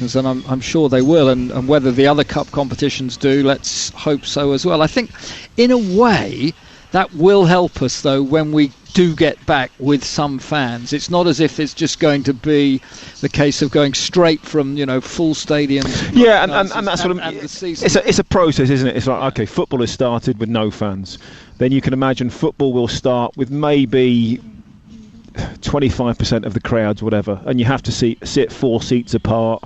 seasons, and I'm sure they will. And whether the other cup competitions do, let's hope so as well. I think, in a way, that will help us, though, when we do get back with some fans. It's not as if it's just going to be the case of going straight from, full stadiums. Yeah, and that's what the season. It's a process, isn't it? It's like, okay, football has started with no fans. Then you can imagine football will start with maybe 25% of the crowds, whatever, and you have to sit 4 seats apart,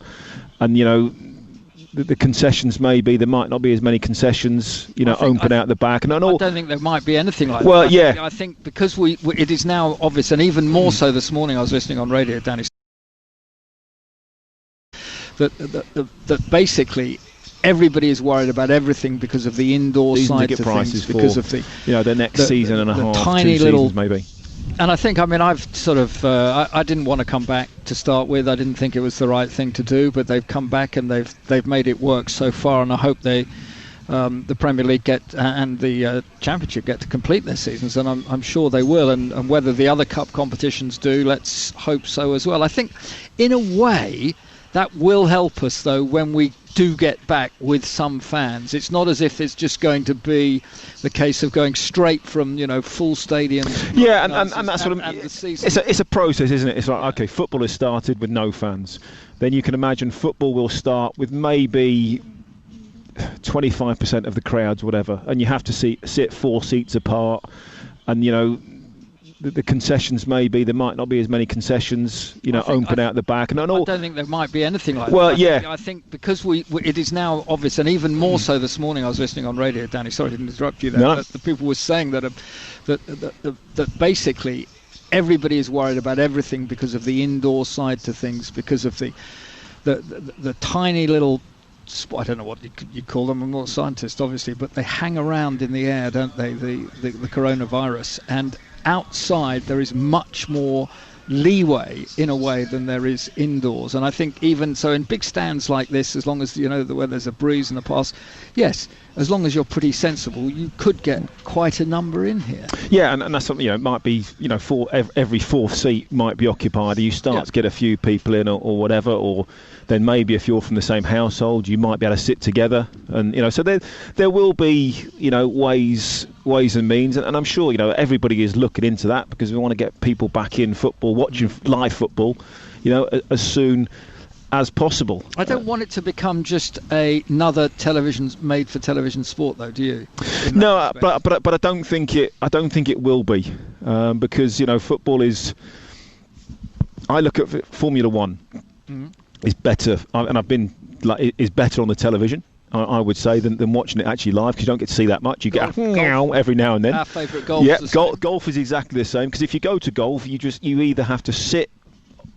and the concessions there might not be as many concessions, open out the back, and all. I don't think there might be anything like that. Well, I think because it is now obvious, and even more so this morning, I was listening on radio, Danny, that basically everybody is worried about everything because of the indoor side of things, because of the next season and a half, tiny 2 little seasons maybe. And I think, I've sort of, I didn't want to come back to start with. I didn't think it was the right thing to do, but they've come back and they've made it work so far. And I hope the Premier League and the Championship get to complete their seasons, and I'm sure they will. And whether the other cup competitions do, let's hope so as well. I think, in a way, that will help us, though, when we do get back with some fans. It's not as if it's just going to be the case of going straight from full stadiums. Yeah, and that's what the season. It's a process, isn't it? It's like, okay, football has started with no fans. Then you can imagine football will start with maybe 25% of the crowds, whatever, and you have to sit 4 seats apart, and the concessions there might not be as many concessions, open out the back, and all. I don't think there might be anything like that. Well, I think because it is now obvious, and even more so this morning, I was listening on radio, Danny. Sorry, I didn't interrupt you there. No. But the people were saying that basically everybody is worried about everything because of the indoor side to things, because of the tiny little. I don't know what you call them. I'm not a scientist, obviously, but they hang around in the air, don't they? The coronavirus, and outside there is much more leeway in a way than there is indoors. And I think even so in big stands like this, as long as where there's a breeze in the past, yes, as long as you're pretty sensible, you could get quite a number in here. Yeah, and that's something, it might be, every 4th seat might be occupied. You start to get a few people in or whatever, or then maybe if you're from the same household, you might be able to sit together, and so there will be ways and means, and I'm sure everybody is looking into that, because we want to get people back in football, watching live football, as soon as possible. I don't want it to become just another made for television sport, though. Do you? No, but I don't think it will be, because football is. I look at Formula One. Mm-hmm. Is better, and is better on the television, I would say, than watching it actually live, because you don't get to see that much. You get golf every now and then. Our favourite golf. Yeah, golf is exactly the same, because if you go to golf, you either have to sit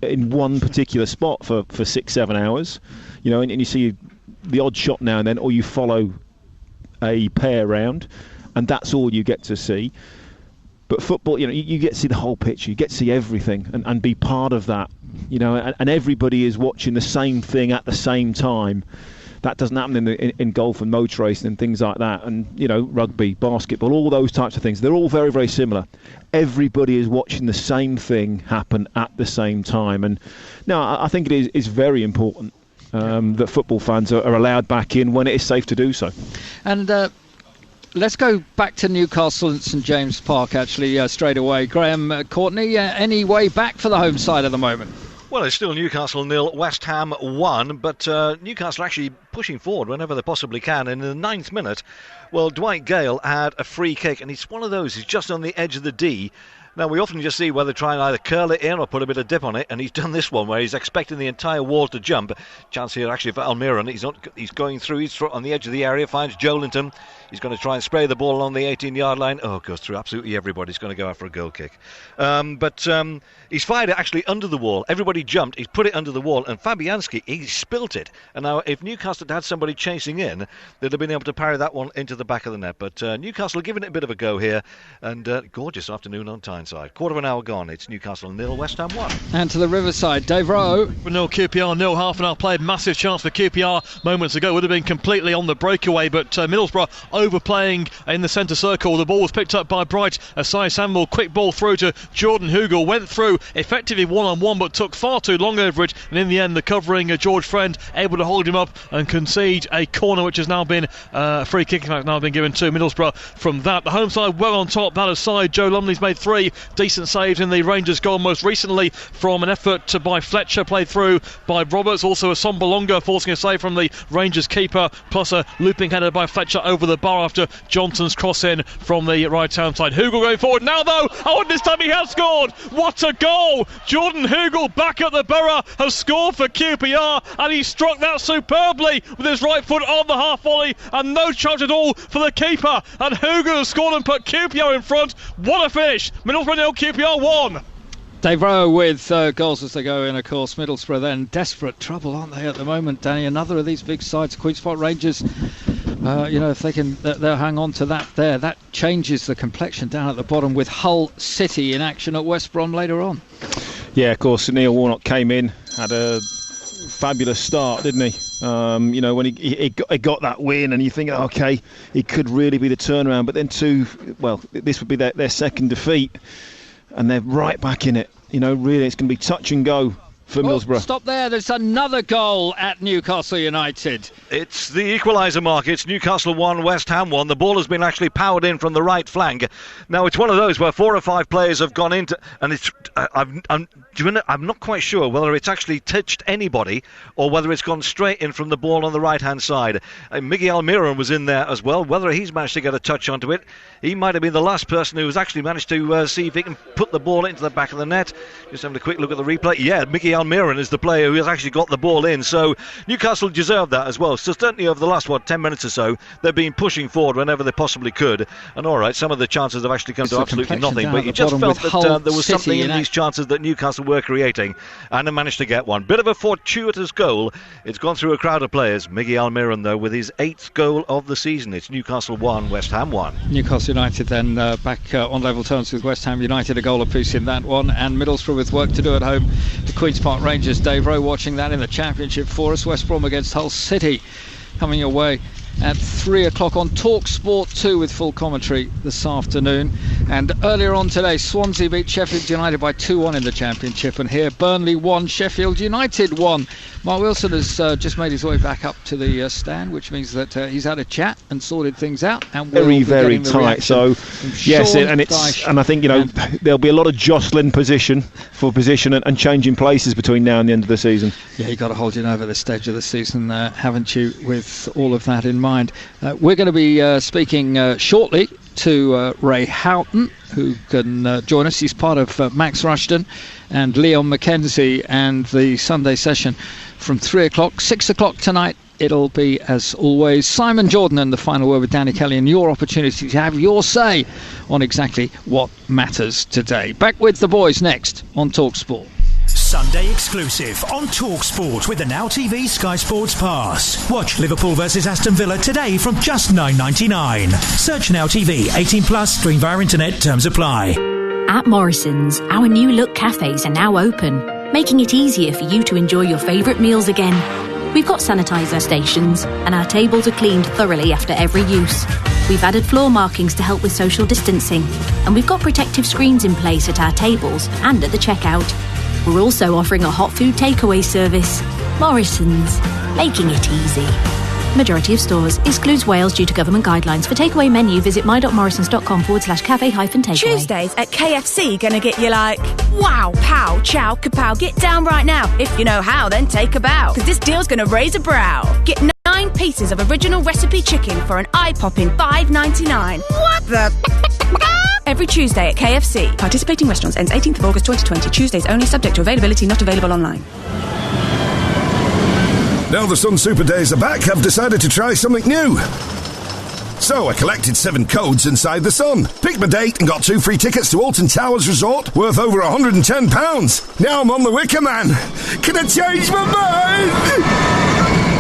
in one particular spot for 6-7 hours, and you see the odd shot now and then, or you follow a pair round, and that's all you get to see. But football, you get to see the whole picture, you get to see everything, and be part of that, and everybody is watching the same thing at the same time. That doesn't happen in golf and motor racing and things like that, and rugby, basketball, all those types of things. They're all very, very similar. Everybody is watching the same thing happen at the same time, and no, I think it is very important that football fans are allowed back in when it is safe to do so. And let's go back to Newcastle and St James Park, actually, straight away. Graham, Courtney, any way back for the home side at the moment? Well, it's still Newcastle 0, West Ham 1, but Newcastle actually pushing forward whenever they possibly can. And in the 9th minute, well, Dwight Gale had a free kick, and it's one of those, he's just on the edge of the D. Now, we often just see whether try and either curl it in or put a bit of dip on it, and he's done this one where he's expecting the entire wall to jump. Chance here actually for Almiron. He's going through, he's on the edge of the area, finds Joelinton. He's going to try and spray the ball along the 18-yard line. Oh, goes through absolutely everybody. He's going to go out for a goal kick. But he's fired it actually under the wall. Everybody jumped. He's put it under the wall. And Fabianski, he spilt it. And now if Newcastle had somebody chasing in, they'd have been able to parry that one into the back of the net. But Newcastle giving it a bit of a go here. And gorgeous afternoon on time. Tyneside. Quarter of an hour gone. It's Newcastle 0, West Ham 1. And to the Riverside, Dave Rowe. 0 QPR 0, half an hour played. Massive chance for QPR moments ago. Would have been completely on the breakaway, but Middlesbrough overplaying in the centre circle. The ball was picked up by Bright. Asai Samuel, quick ball through to Jordan Hugel. Went through effectively one-on-one, but took far too long over it. And in the end, the covering George Friend able to hold him up and concede a corner, which has now been a free kick has now been given to Middlesbrough. From that, the home side well on top. That aside, Joe Lumley's made 3 decent saves in the Rangers goal, most recently from an effort by Fletcher, played through by Roberts. Also a Sombolonga forcing a save from the Rangers keeper, plus a looping header by Fletcher over the bar after Johnson's cross in from the right hand side. Hugel going forward now though. Oh, and this time he has scored. What a goal! Jordan Hugel back at the Borough has scored for QPR, and he struck that superbly with his right foot on the half volley, and no chance at all for the keeper. And Hugel has scored and put QPR in front. What a finish! Middlesbrough 0, QPR 1. Dave Rowe with goals as they go in, of course. Middlesbrough then desperate trouble, aren't they, at the moment, Danny? Another of these big sides, Queen's Park Rangers, if they can, they'll hang on to that there. That changes the complexion down at the bottom with Hull City in action at West Brom later on. Yeah, of course, Neil Warnock came in, had a fabulous start, didn't he? When he got that win, and you think, okay, it could really be the turnaround. But then this would be their second defeat, and they're right back in it. Really, it's going to be touch and go for Middlesbrough. Stop there. There's another goal at Newcastle United. It's the equaliser mark. It's Newcastle 1, West Ham 1. The ball has been actually powered in from the right flank. Now, it's one of those where 4 or 5 players have gone into, and it's I'm not quite sure whether it's actually touched anybody or whether it's gone straight in from the ball on the right-hand side. Miguel Almiron was in there as well. Whether he's managed to get a touch onto it, he might have been the last person who's actually managed to see if he can put the ball into the back of the net. Just having a quick look at the replay. Yeah, Miguel Almiron is the player who has actually got the ball in. So Newcastle deserved that as well. So certainly over the last 10 minutes or so, they've been pushing forward whenever they possibly could. And all right, some of the chances have actually come to absolutely nothing. But you just felt that there was something in these chances that Newcastle were creating, and they managed to get one. Bit of a fortuitous goal. It's gone through a crowd of players. Miguel Almiron, though, with his 8th goal of the season. It's Newcastle 1, West Ham 1. Newcastle United then back on level terms with West Ham United, a goal apiece in that one, and Middlesbrough with work to do at home. The Queen's Park Rangers. Dave Rowe watching that in the Championship for us. West Brom against Hull City coming your way at 3 o'clock on Talk Sport 2 with full commentary this afternoon. And earlier on today, Swansea beat Sheffield United by 2-1 in the Championship, and here Burnley 1, Sheffield United 1. Mark Wilson has just made his way back up to the stand, which means that he's had a chat and sorted things out, and we'll very tight. So yes, and I think there'll be a lot of jostling position and changing places between now and the end of the season. Yeah, you've got to hold your nerve at this stage of the season, haven't you, with all of that in mind. We're going to be speaking shortly to Ray Houghton, who can join us. He's part of Max Rushton and Leon McKenzie, and the Sunday session from 3 o'clock. 6 o'clock tonight it'll be, as always, Simon Jordan and the final word with Danny Kelly, and your opportunity to have your say on exactly what matters today. Back with the boys next on Talk Sport. Sunday exclusive on TalkSport with the Now TV Sky Sports Pass. Watch Liverpool versus Aston Villa today from just $9.99. Search Now TV, 18 plus, stream via internet, terms apply. At Morrison's, our new look cafes are now open, making it easier for you to enjoy your favourite meals again. We've got sanitizer stations, and our tables are cleaned thoroughly after every use. We've added floor markings to help with social distancing, and we've got protective screens in place at our tables and at the checkout. We're also offering a hot food takeaway service. Morrison's, making it easy. Majority of stores. Excludes Wales due to government guidelines. For takeaway menu, visit my.morrisons.com/cafe-takeaway. Tuesdays at KFC gonna get you like, wow, pow, chow, kapow. Get down right now. If you know how, then take a bow. Because this deal's gonna raise a brow. Get 9 pieces of original recipe chicken for an eye-popping $5.99. What the... Every Tuesday at KFC. Participating restaurants ends 18th of August 2020. Tuesdays only, subject to availability, not available online. Now the Sun Super Days are back, I've decided to try something new. So I collected 7 codes inside the Sun, picked my date and got 2 free tickets to Alton Towers Resort worth over £110. Now I'm on the Wicker Man. Can I change my mind?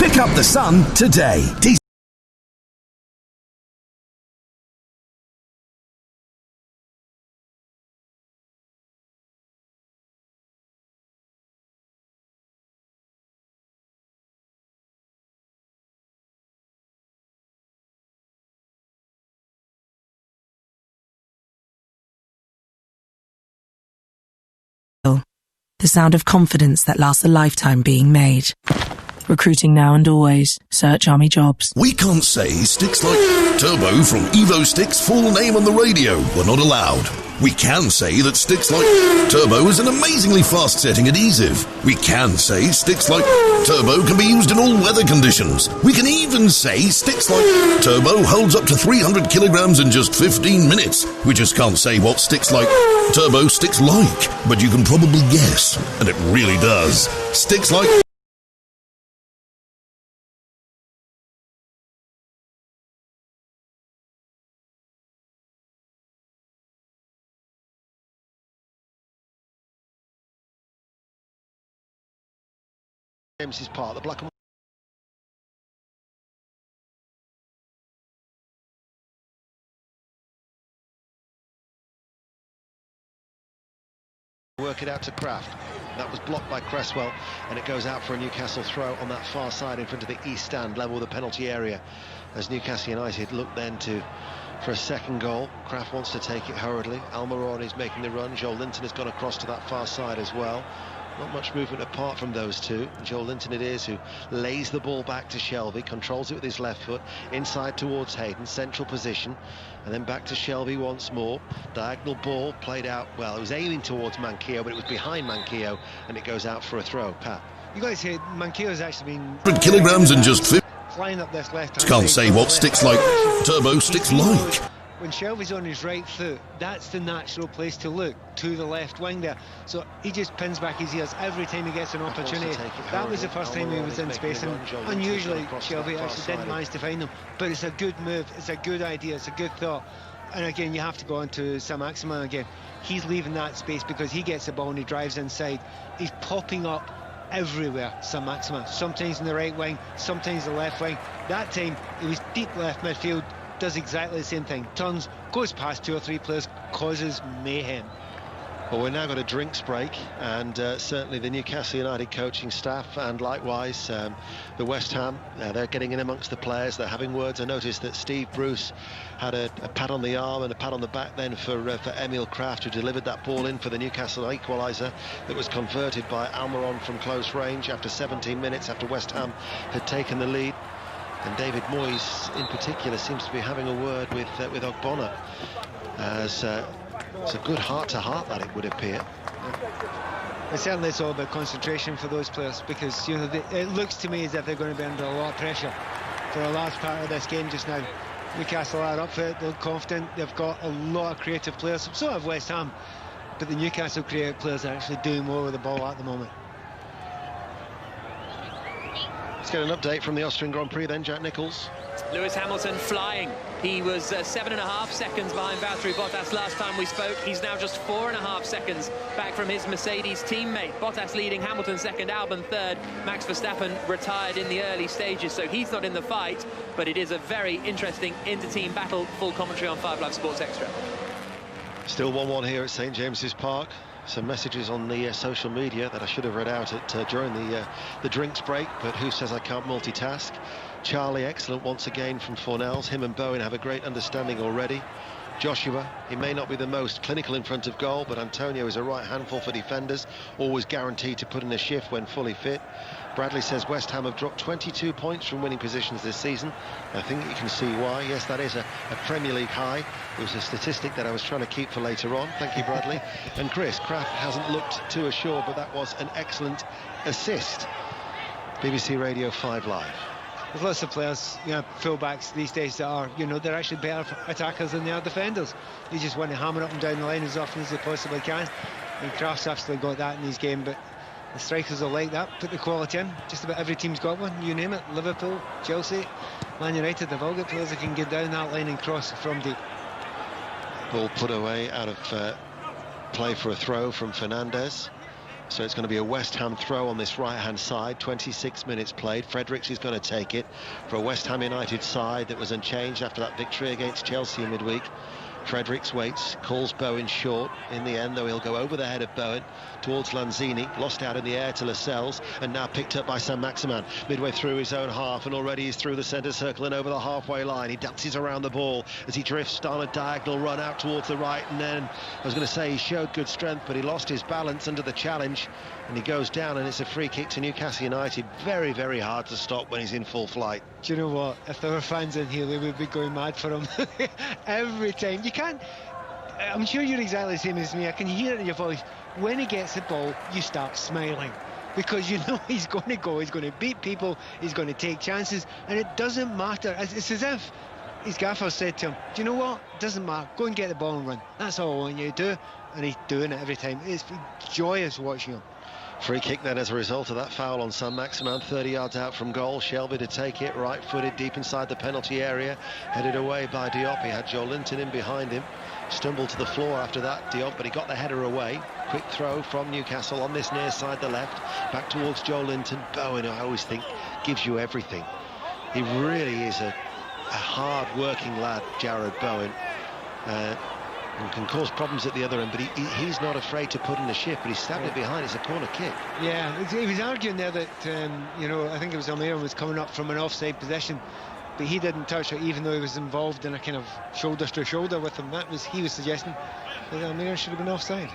Pick up the Sun today. The sound of confidence that lasts a lifetime being made. Recruiting now and always. Search Army Jobs. We can't say sticks like Turbo from Evo Sticks' full name on the radio. We're not allowed. We can say that sticks like Turbo is an amazingly fast-setting adhesive. We can say sticks like Turbo can be used in all weather conditions. We can even say sticks like Turbo holds up to 300 kilograms in just 15 minutes. We just can't say what sticks like Turbo sticks like, but you can probably guess, and it really does. Sticks like James's Park, the black and work it out to Kraft. That was blocked by Cresswell, and it goes out for a Newcastle throw on that far side in front of the east stand, level with the penalty area, as Newcastle United look then for a second goal. Kraft wants to take it hurriedly. Almiron is making the run. Joel Linton has gone across to that far side as well. Not much movement apart from those two. Joel Linton it is who lays the ball back to Shelvey, controls it with his left foot, inside towards Hayden, central position, and then back to Shelvey once more. Diagonal ball played out, well, it was aiming towards Manquillo, but it was behind Manquillo, and it goes out for a throw. Pat. You guys say Manquillo's actually been 100 kilograms in just 50. Flying up this left. Can't say what sticks like Turbo sticks like. When Shelvey's on his right foot, that's the natural place to look, to the left wing there. So he just pins back his ears every time he gets an opportunity. That was the first time he was in space, and unusually Shelvey actually didn't manage to find him. But it's a good move, it's a good idea, it's a good thought. And again, you have to go on to Saint-Maximin again. He's leaving that space because he gets the ball and he drives inside. He's popping up everywhere, Saint-Maximin. Sometimes in the right wing, sometimes the left wing. That time, he was deep left midfield, does exactly the same thing. Turns, goes past 2 or 3 players, causes mayhem. Well, we're now got a drinks break, and certainly the Newcastle United coaching staff, and likewise the West Ham, they're getting in amongst the players, they're having words. I noticed that Steve Bruce had a pat on the arm and a pat on the back then for Emil Kraft, who delivered that ball in for the Newcastle equaliser that was converted by Almiron from close range after 17 minutes after West Ham had taken the lead. And David Moyes in particular seems to be having a word with Ogbonna, as it's a good heart-to-heart that it would appear. And certainly it's all about concentration for those players, because you know it looks to me as if they're going to be under a lot of pressure for a large part of this game just now. Newcastle are up for it, they're confident, they've got a lot of creative players, so have West Ham, but the Newcastle creative players are actually doing more with the ball at the moment. Let's get an update from the Austrian Grand Prix then, Jack Nicholls. Lewis Hamilton flying. He was 7.5 seconds behind Valtteri Bottas last time we spoke. He's now just 4.5 seconds back from his Mercedes teammate. Bottas leading, Hamilton second, Albon third. Max Verstappen retired in the early stages, so he's not in the fight, but it is a very interesting inter-team battle. Full commentary on 5 Live Sports Extra. Still 1-1 here at St James's Park. Some messages on the social media that I should have read out during the drinks break, but who says I can't multitask? Charlie, excellent once again from Fornells. Him and Bowen have a great understanding already. Joshua, he may not be the most clinical in front of goal, but Antonio is a right handful for defenders, always guaranteed to put in a shift when fully fit. Bradley says West Ham have dropped 22 points from winning positions this season. I think you can see why. Yes, that is a Premier League high. It was a statistic that I was trying to keep for later on. Thank you, Bradley. And Chris, Kraft hasn't looked too assured, but that was an excellent assist. BBC Radio 5 Live. There's lots of players, you know, full-backs these days that are, you know, they're actually better attackers than they are defenders. They just want to hammer up and down the line as often as they possibly can. And Kraft's actually got that in his game, but the strikers are like that, put the quality in. Just about every team's got one, you name it. Liverpool, Chelsea, Man United, they've all got players that can get down that line and cross from deep. Ball put away out of play for a throw from Fernandez. So it's going to be a West Ham throw on this right-hand side. 26 minutes played. Fredericks is going to take it for a West Ham United side that was unchanged after that victory against Chelsea in midweek. Fredericks waits, calls Bowen short. In the end, though, he'll go over the head of Bowen towards Lanzini, lost out in the air to Lascelles, and now picked up by Saint-Maximin midway through his own half, and already he's through the centre circle and over the halfway line. He dances around the ball as he drifts down a diagonal run out towards the right, and then I was going to say he showed good strength, but he lost his balance under the challenge, and he goes down, and it's a free kick to Newcastle United. Very, very hard to stop when he's in full flight. Do you know what? If there were fans in here, they would be going mad for him every time. You can't. I'm sure you're exactly the same as me. I can hear it in your voice. When he gets the ball, you start smiling, because you know he's going to go, he's going to beat people, he's going to take chances, and it doesn't matter. It's as if his gaffer said to him, do you know what? It doesn't matter. Go and get the ball and run. That's all I want you to do. And he's doing it every time. It's joyous watching him. Free kick then as a result of that foul on Saint-Maximin, 30 yards out from goal. Shelby to take it, right-footed deep inside the penalty area, headed away by Diop. He had Joe Linton in behind him, stumbled to the floor after that, Diop, but he got the header away. Quick throw from Newcastle on this near side, the left, back towards Joe Linton. Bowen, I always think, gives you everything. He really is a hard-working lad, Jared Bowen. And can cause problems at the other end, but he's not afraid to put in the shift, but he stabbed it behind. It's a corner kick. Yeah, he was arguing there that I think it was Almiron was coming up from an offside position, but he didn't touch it, even though he was involved in a kind of shoulder to shoulder with him. He was suggesting that Almiron should have been offside.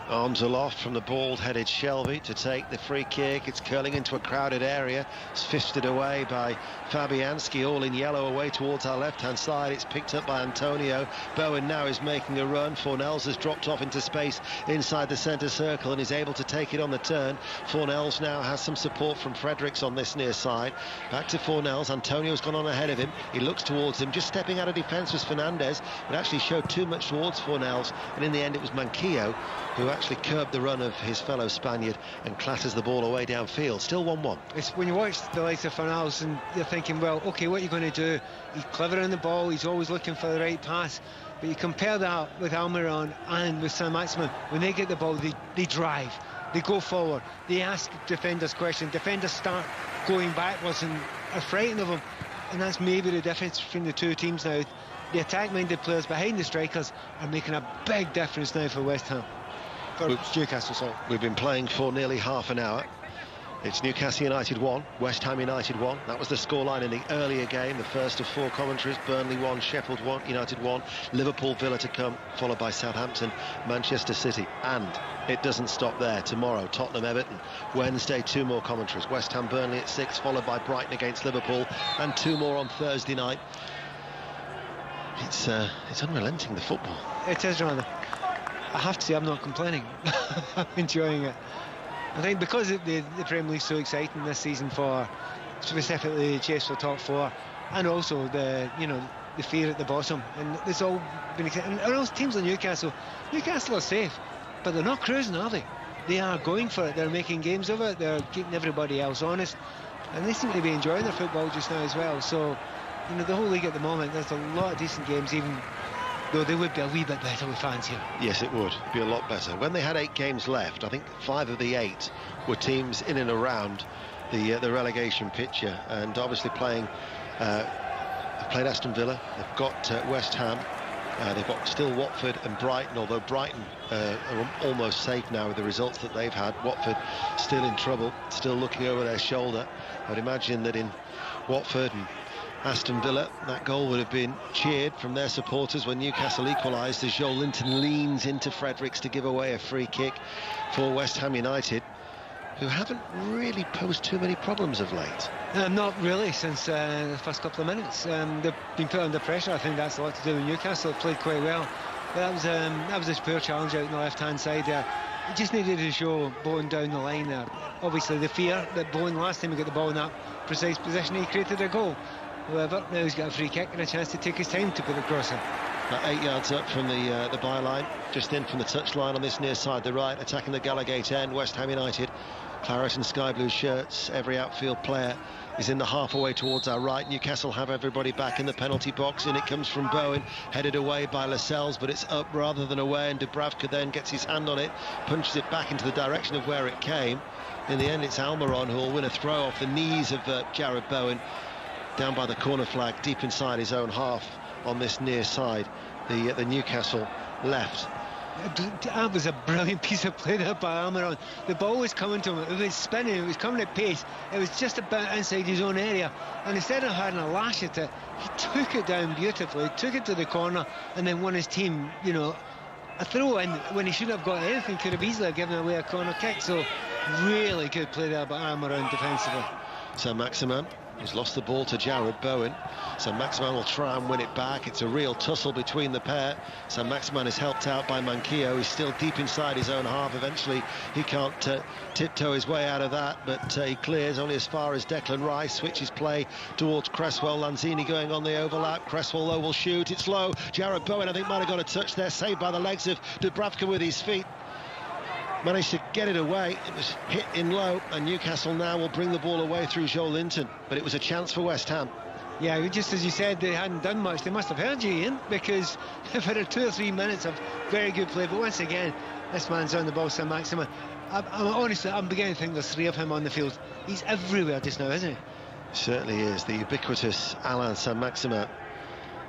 Arms aloft from the bald-headed Shelby to take the free kick. It's curling into a crowded area. It's fisted away by Fabianski, all in yellow, away towards our left-hand side. It's picked up by Antonio. Bowen now is making a run. Fornells has dropped off into space inside the centre circle and is able to take it on the turn. Fornells now has some support from Fredericks on this near side. Back to Fornells. Antonio's gone on ahead of him. He looks towards him. Just stepping out of defence was Fernandez, but actually showed too much towards Fornells. And in the end, it was Manquillo who actually curbed the run of his fellow Spaniard and clatters the ball away downfield. Still 1-1. It's when you watch the likes of Fornells and you're thinking, well, OK, what are you going to do? He's clever on the ball, he's always looking for the right pass. But you compare that with Almiron and with Saint-Maximin. When they get the ball, they drive, they go forward, they ask defenders questions. Defenders start going backwards and are frightened of them. And that's maybe the difference between the two teams now. The attack-minded players behind the strikers are making a big difference now for West Ham. Newcastle, sorry. We've been playing for nearly half an hour. It's Newcastle United 1, West Ham United 1. That was the scoreline in the earlier game, the first of four commentaries. Burnley 1, Sheffield 1, United 1, Liverpool, Villa to come, followed by Southampton, Manchester City. And it doesn't stop there. Tomorrow, Tottenham, Everton. Wednesday, two more commentaries. West Ham, Burnley at 6, followed by Brighton against Liverpool, and two more on Thursday night. It's unrelenting, the football. It is, rather. I have to say I'm not complaining. I'm enjoying it. I think because the Premier League's so exciting this season, for specifically the chase for top four, and also the fear at the bottom, and it's all been exciting. And also teams like Newcastle are safe, but they're not cruising, are they? They are going for it. They're making games of it. They're keeping everybody else honest, and they seem to be enjoying their football just now as well. So the whole league at the moment, there's a lot of decent games, even though they would be a wee bit better with fans here. Yes, it would be a lot better. When they had 8 games left, I think 5 of the 8 were teams in and around the relegation picture, and obviously played Aston Villa. They've got West Ham. They've got still Watford and Brighton, although Brighton are almost safe now with the results that they've had. Watford still in trouble, still looking over their shoulder. I'd imagine that in Watford and Aston Villa, that goal would have been cheered from their supporters when Newcastle equalised, as Joel Linton leans into Fredericks to give away a free kick for West Ham United, who haven't really posed too many problems of late. Not really, since the first couple of minutes. They've been put under pressure. I think that's a lot to do with Newcastle. They've played quite well. But that was a poor challenge out on the left-hand side there. He just needed to show Bowen down the line there. Obviously the fear that Bowen, last time he got the ball in that precise position, he created a goal. However, now he's got a free kick and a chance to take his time to put the cross in. 8 yards up from the byline, just in from the touchline on this near side, the right, attacking the Gallagate end. West Ham United, claret and sky blue shirts. Every outfield player is in the half away towards our right. Newcastle have everybody back in the penalty box. In it comes from Bowen, headed away by Lascelles, but it's up rather than away, and Dubravka then gets his hand on it, punches it back into the direction of where it came. In the end, it's Almiron who will win a throw off the knees of Jared Bowen, down by the corner flag, deep inside his own half on this near side. the Newcastle left. That was a brilliant piece of play there by Almiron. The ball was coming to him, it was spinning, it was coming at pace, it was just about inside his own area, and instead of having a lash at it, he took it down beautifully, took it to the corner, and then won his team, you know, a throw in when he shouldn't have got anything, could have easily given away a corner kick. So really good play there by Almiron defensively. So Maximin has lost the ball to Jared Bowen. So Maximin will try and win it back. It's a real tussle between the pair. So Maximin is helped out by Manquillo. He's still deep inside his own half. Eventually he can't tiptoe his way out of that, but he clears only as far as Declan Rice. Switches play towards Cresswell. Lanzini going on the overlap. Cresswell though will shoot. It's low. Jared Bowen I think might have got a touch there, saved by the legs of Dubravka with his feet. Managed to get it away. It was hit in low, and Newcastle now will bring the ball away through Joe Linton, but it was a chance for West Ham. Yeah, just as you said, they hadn't done much. They must have heard you, Ian, because they've had 2 or 3 minutes of very good play, but once again this man's on the ball, Saint-Maximin. Honestly, I'm beginning to think there's 3 of him on the field. He's everywhere just now, isn't he? Certainly is, the ubiquitous Alain Saint-Maximin.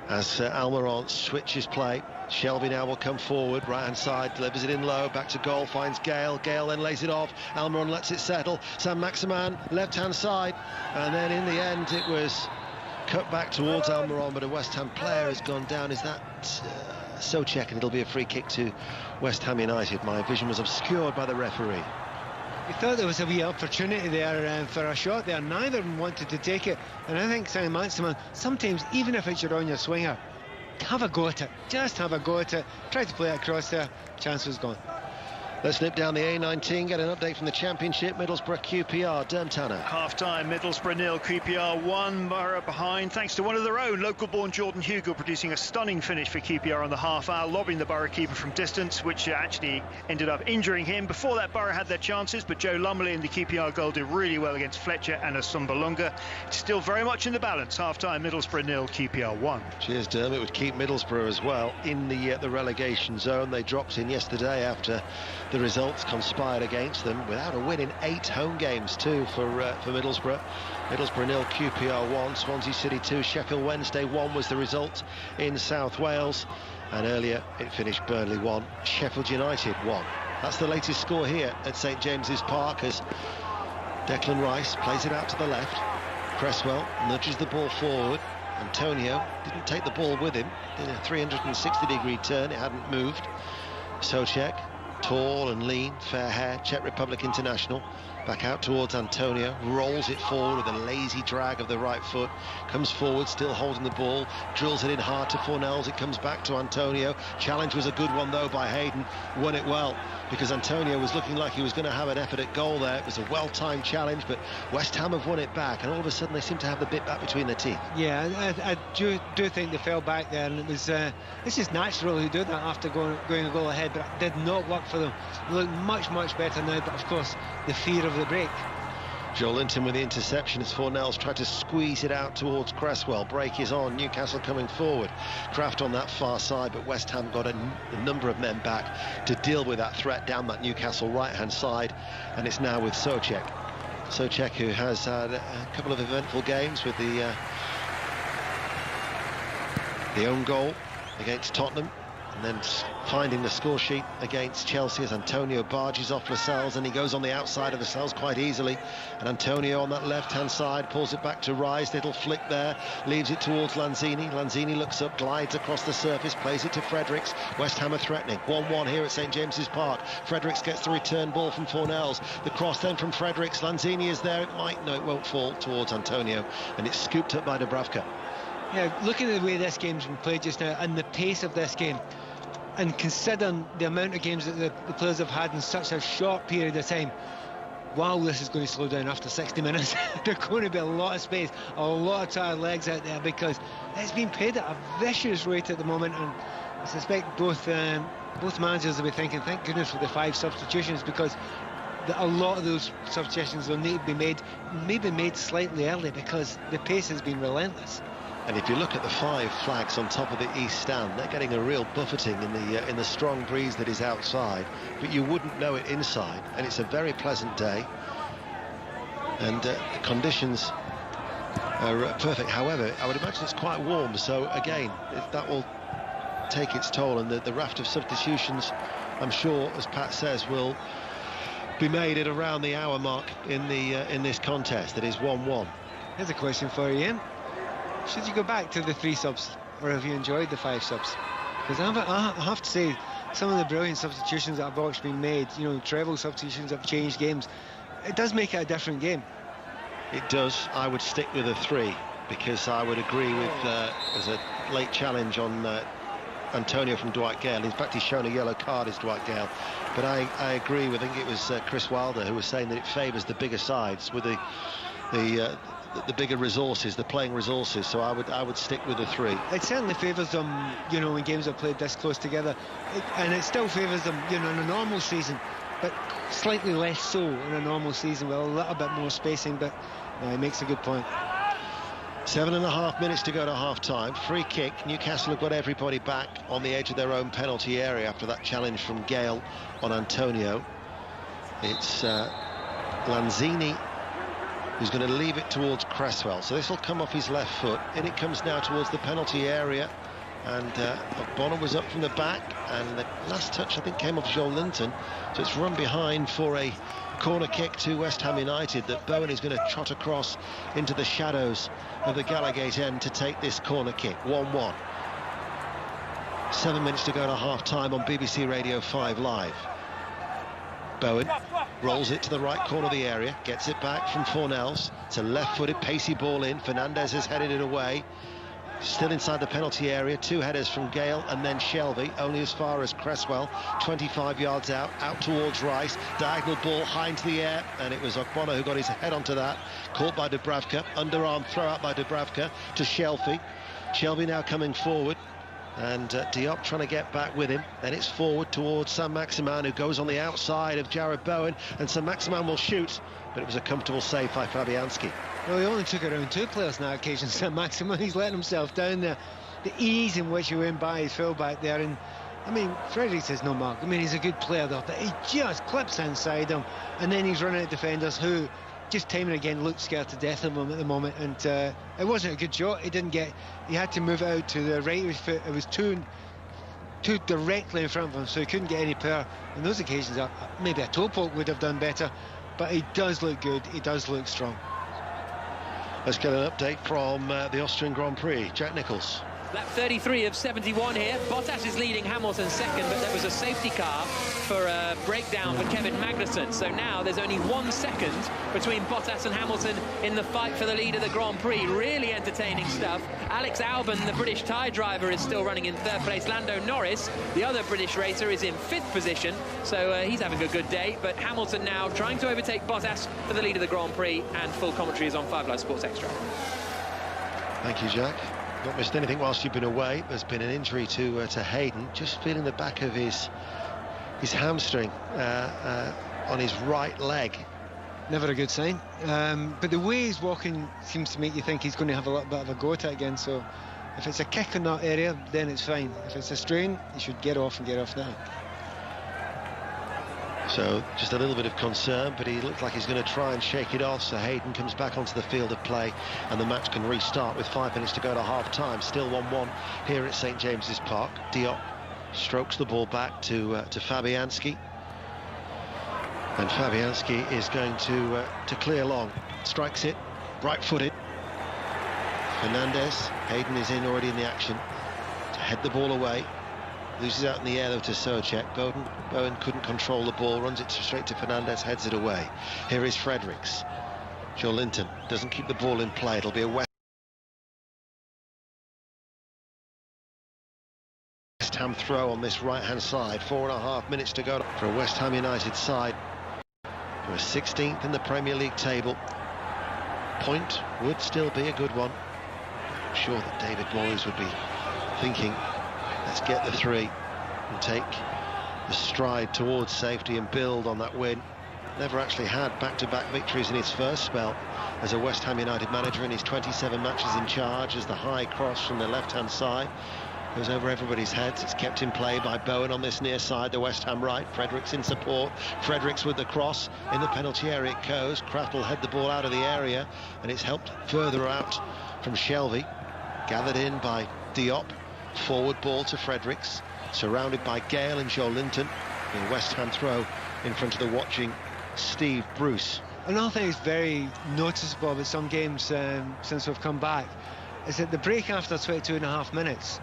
As Almiron switches play, Shelby now will come forward, right hand side, delivers it in low, back to goal, finds Gale, Gale then lays it off, Almiron lets it settle, Saint-Maximin left hand side, and then in the end it was cut back towards Almiron, but a West Ham player has gone down. Is that Souček? And it'll be a free kick to West Ham United. My vision was obscured by the referee. You thought there was a wee opportunity there for a shot there. Neither of them wanted to take it, and I think Saint-Maximin, sometimes even if it's your on your swinger, have a go at it, just have a go at it, try to play it across there, chance was gone. Let's nip down the A19, get an update from the Championship. Middlesbrough QPR, Derm Tanner. Half-time, Middlesbrough 0, QPR 1, Borough behind, thanks to one of their own, local-born Jordan Hugill producing a stunning finish for QPR on the half-hour, lobbing the Borough keeper from distance, which actually ended up injuring him. Before that, Borough had their chances, but Joe Lumley in the QPR goal did really well against Fletcher and Asumbalunga. It's still very much in the balance. Half-time, Middlesbrough 0, QPR 1. Cheers, Derm. It would keep Middlesbrough as well in the relegation zone. They dropped in yesterday after the results conspired against them, without a win in 8 home games too for Middlesbrough. Middlesbrough 0, QPR 1, Swansea City 2, Sheffield Wednesday 1 was the result in South Wales, and earlier it finished Burnley 1, Sheffield United 1. That's the latest score here at St James's Park as Declan Rice plays it out to the left. Cresswell nudges the ball forward. Antonio didn't take the ball with him, did a 360-degree turn, it hadn't moved. Souček, tall and lean, fair hair, Czech Republic international, back out towards Antonio, rolls it forward with a lazy drag of the right foot, comes forward still holding the ball, drills it in hard to Fornells, it comes back to Antonio. Challenge was a good one though by Hayden, won it well because Antonio was looking like he was going to have an effort at goal there. It was a well-timed challenge, but West Ham have won it back, and all of a sudden they seem to have the bit back between their teeth. Yeah, I do think they fell back there, and it was it's just natural to do that after going a goal ahead, but it did not work for them. They look much better now, but of course the fear of the break. Joe Linton with the interception as Fornells tried to squeeze it out towards Cresswell. Break is on, Newcastle coming forward. Kraft on that far side, but West Ham got a number of men back to deal with that threat down that Newcastle right-hand side, and it's now with Souček. Souček, who has had a couple of eventful games with the own goal against Tottenham, and then finding the score sheet against Chelsea as Antonio barges off Lascelles, and he goes on the outside of Lascelles quite easily, and Antonio on that left-hand side pulls it back to Rice. Little flick there, leaves it towards Lanzini. Lanzini looks up, glides across the surface, plays it to Fredericks. West Ham are threatening. 1-1 here at St James's Park. Fredericks gets the return ball from Fornells. The cross then from Fredericks. Lanzini is there. It won't fall towards Antonio, and it's scooped up by Dubravka. Yeah, looking at the way this game's been played just now and the pace of this game, and considering the amount of games that the players have had in such a short period of time, wow, this is going to slow down after 60 minutes. There's going to be a lot of space, a lot of tired legs out there, because it's been played at a vicious rate at the moment, and I suspect both managers will be thinking, thank goodness for the 5 substitutions, because a lot of those substitutions will need to be made, maybe made slightly early, because the pace has been relentless. And if you look at the 5 flags on top of the east stand, they're getting a real buffeting in the strong breeze that is outside, but you wouldn't know it inside, and it's a very pleasant day, and the conditions are perfect. However, I would imagine it's quite warm, so again that will take its toll, and the raft of substitutions, I'm sure, as Pat says, will be made at around the hour mark in this contest. That is 1-1. Here's a question for you, Ian. Should you go back to the 3 subs, or have you enjoyed the 5 subs? Because I have to say, some of the brilliant substitutions that have actually been made, you know, treble substitutions have changed games. It does make it a different game. It does. I would stick with a 3, because I would agree with there's a late challenge on Antonio from Dwight Gale. In fact, he's shown a yellow card as Dwight Gale. But I agree with, I think it was Chris Wilder who was saying that it favours the bigger sides with the bigger resources, the playing resources. So I would stick with a 3. It certainly favours them, you know, when games are played this close together, and it still favours them, you know, in a normal season, but slightly less so in a normal season with a little bit more spacing. But he makes a good point. 7.5 minutes to go to half-time. Free kick. Newcastle have got everybody back on the edge of their own penalty area after that challenge from Gale on Antonio. It's Lanzini who's going to leave it towards Cresswell. So this will come off his left foot. In it comes now towards the penalty area. And Bonner was up from the back. And the last touch, I think, came off Joel Linton. So it's run behind for a corner kick to West Ham United that Bowen is going to trot across into the shadows of the Gallagate end to take this corner kick. 1-1. 7 minutes to go to half-time on BBC Radio 5 Live. Bowen rolls it to the right corner of the area, gets it back from Fornells. It's a left-footed, pacey ball in. Fernandez has headed it away. Still inside the penalty area, 2 headers from Gale and then Shelvey, only as far as Cresswell, 25 yards out towards Rice, diagonal ball high into the air, and it was Ogbonna who got his head onto that, caught by Dubravka, underarm throw out by Dubravka to Shelvey. Shelvey now coming forward, and Diop trying to get back with him. Then it's forward towards Saint-Maximin, who goes on the outside of Jared Bowen, and Saint-Maximin will shoot, but it was a comfortable save by Fabianski. Well, he only took around 2 players on that occasion, Saint-Maximin. He's letting himself down there. The ease in which he went by his full-back there, and I mean, Fredericks is no mark. I mean, he's a good player though, but he just clips inside him, and then he's running at defenders who just time and again look scared to death of him at the moment. And it wasn't a good shot. He had to move it out to the right of his foot. It was too directly in front of him, so he couldn't get any power. On those occasions, maybe a toe poke would have done better, but he does look good. He does look strong. Let's get an update from the Austrian Grand Prix. Jack Nicholls. Lap 33 of 71 here. Bottas is leading Hamilton second, but there was a safety car for a breakdown for Kevin Magnussen. So now there's only 1 second between Bottas and Hamilton in the fight for the lead of the Grand Prix. Really entertaining stuff. Alex Albon, the British tyre driver, is still running in 3rd place. Lando Norris, the other British racer, is in 5th position. So he's having a good day. But Hamilton now trying to overtake Bottas for the lead of the Grand Prix. And full commentary is on 5 Live Sports Extra. Thank you, Jack. Not missed anything whilst you've been away. There's been an injury to Hayden, just feeling the back of his hamstring on his right leg. Never a good sign. But the way he's walking seems to make you think he's going to have a little bit of a go at it again. So if it's a kick in that area, then it's fine. If it's a strain, he should get off now. So just a little bit of concern, but he looks like he's going to try and shake it off. So Hayden comes back onto the field of play, and the match can restart with 5 minutes to go to half-time. Still 1-1 here at St James's Park. Diop strokes the ball back to Fabianski, and Fabianski is going to clear long. Strikes it, right-footed. Fernandez, Hayden is already in the action to head the ball away. Loses out in the air though to Socek. Bowen couldn't control the ball, runs it straight to Fernandez, heads it away. Here is Fredericks. Joe Linton doesn't keep the ball in play. It'll be a West Ham throw on this right-hand side. 4.5 minutes to go for a West Ham United side who are 16th in the Premier League table. Point would still be a good one. I'm sure that David Moyes would be thinking, let's get the 3 and take the stride towards safety and build on that win. Never actually had back-to-back victories in his first spell as a West Ham United manager in his 27 matches in charge, as the high cross from the left-hand side goes over everybody's heads. It's kept in play by Bowen on this near side, the West Ham right. Fredericks in support. Fredericks with the cross in the penalty area it goes. Kraft will head the ball out of the area, and it's helped further out from Shelvey. Gathered in by Diop. Forward ball to Fredericks, surrounded by Gale and Joe Linton. A West Ham throw in front of the watching Steve Bruce. Another thing that's very noticeable with some games since we've come back is that the break after 22.5 minutes,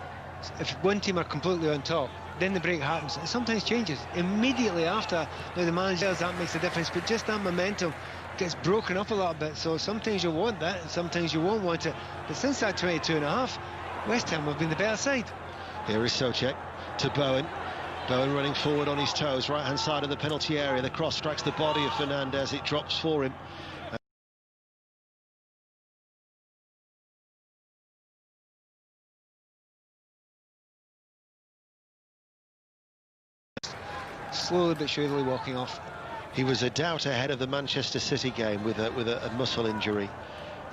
if one team are completely on top, then the break happens. It sometimes changes immediately after. Now the manager, that makes a difference, but just that momentum gets broken up a little bit. So sometimes you want that, and sometimes you won't want it. But since that 22.5, West Ham have been the better side. Here is Souček to Bowen. Bowen running forward on his toes, right-hand side of the penalty area. The cross strikes the body of Fernandez. It drops for him. Slowly but surely walking off. He was a doubt ahead of the Manchester City game with a muscle injury,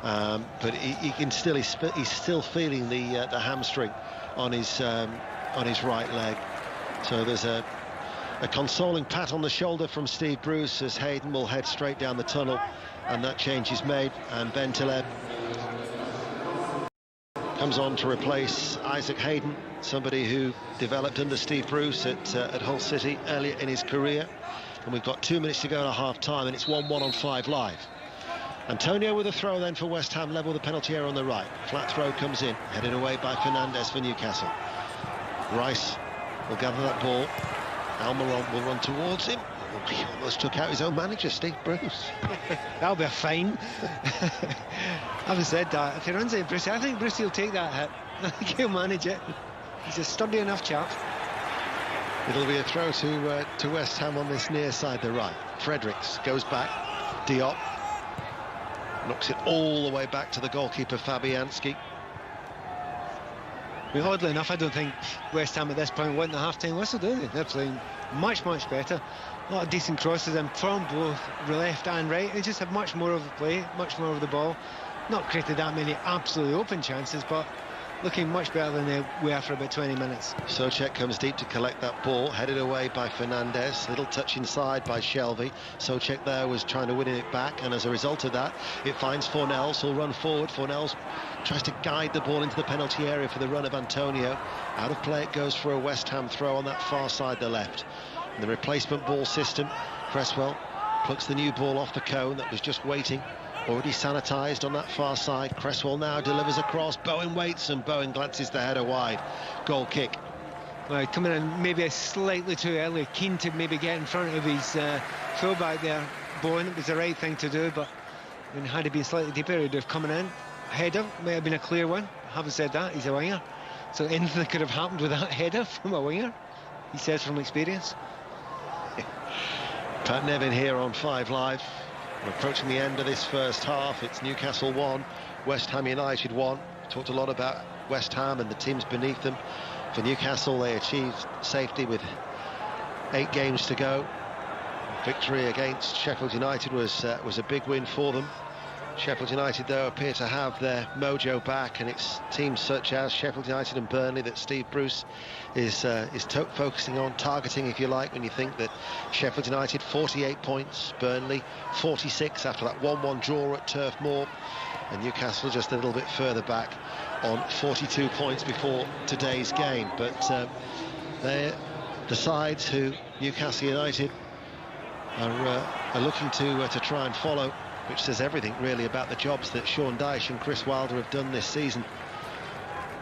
but he can still he's still feeling the hamstring on his right leg. So there's a consoling pat on the shoulder from Steve Bruce as Hayden will head straight down the tunnel, and that change is made, and Ben Taleb comes on to replace Isaac Hayden, somebody who developed under Steve Bruce at Hull City earlier in his career. And we've got 2 minutes to go at half time, and it's 1-1 on 5 Live. Antonio with a throw then for West Ham, level the penalty area on the right. Flat throw comes in, headed away by Fernandez for Newcastle. Rice will gather that ball. Almiron will run towards him. Oh, he almost took out his own manager, Steve Bruce. That'll be a fine. Having said that, if he runs into Bruce, I think Bruce will take that hit. I think he'll manage it. He's a sturdy enough chap. It'll be a throw to West Ham on this near side, the right. Fredericks goes back. Diop knocks it all the way back to the goalkeeper Fabianski. Well, oddly enough, I don't think West Ham at this point want the half-time whistle, do they? They're playing much better. A lot of decent crosses in from both left and right. They just have much more of the play, much more of the ball. Not created that many absolutely open chances, but looking much better than they were for about 20 minutes. Souček comes deep to collect that ball, headed away by Fernandez. Little touch inside by Shelvey. Souček there was trying to win it back, and as a result of that, it finds Fornells, who'll run forward. Fornells tries to guide the ball into the penalty area for the run of Antonio. Out of play it goes for a West Ham throw on that far side, the left. And the replacement ball system, Cresswell plucks the new ball off the cone that was just waiting. Already sanitised on that far side. Cresswell now delivers across. Bowen waits, and Bowen glances the header wide. Goal kick. Well, coming in maybe slightly too early. Keen to maybe get in front of his fullback there. Bowen, it was the right thing to do, but had he been slightly deeper, he'd have come in. Header may have been a clear one. Having said that, he's a winger, so anything could have happened with that header from a winger, he says from experience. Pat Nevin here on 5 Live. We're approaching the end of this first half. It's Newcastle 1, West Ham United 1. We talked a lot about West Ham and the teams beneath them. For Newcastle, they achieved safety with 8 games to go. Victory against Sheffield United was a big win for them. Sheffield United, though, appear to have their mojo back, and it's teams such as Sheffield United and Burnley that Steve Bruce is focusing on, targeting, if you like, when you think that Sheffield United 48 points, Burnley 46 after that 1-1 draw at Turf Moor, and Newcastle just a little bit further back on 42 points before today's game. But they're the sides who Newcastle United are looking to try and follow, which says everything really about the jobs that Sean Dyche and Chris Wilder have done this season.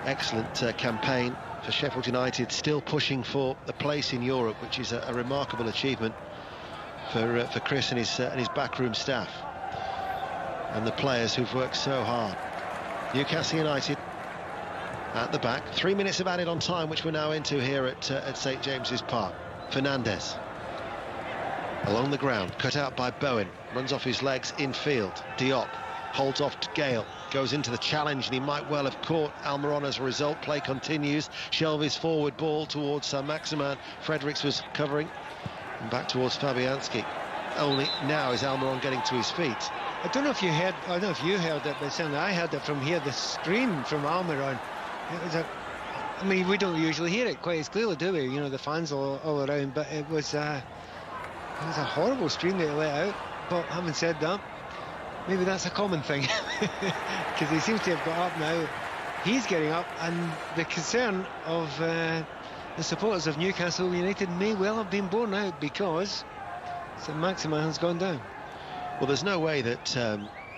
Excellent campaign for Sheffield United, still pushing for a place in Europe, which is a remarkable achievement for Chris and his backroom staff and the players who've worked so hard. Newcastle United at the back. 3 minutes of added on time, which we're now into here at St James's Park. Fernandez along the ground, cut out by Bowen, runs off his legs infield. Diop holds off to Gale, goes into the challenge, and he might well have caught Almiron as a result. Play continues. Shelvey's forward ball towards Saint-Maximin. Fredericks was covering, and back towards Fabianski. Only now is Almiron getting to his feet. I don't know if you heard it, but certainly I heard it from here. The scream from Almiron. It was I mean, we don't usually hear it quite as clearly, do we? You know, the fans all around, but it was a horrible scream that he let out. But having said that, maybe that's a common thing, because he seems to have got up now he's getting up, and the concern of the supporters of Newcastle United may well have been borne out because Saint-Maximin has gone down. Well, there's no way that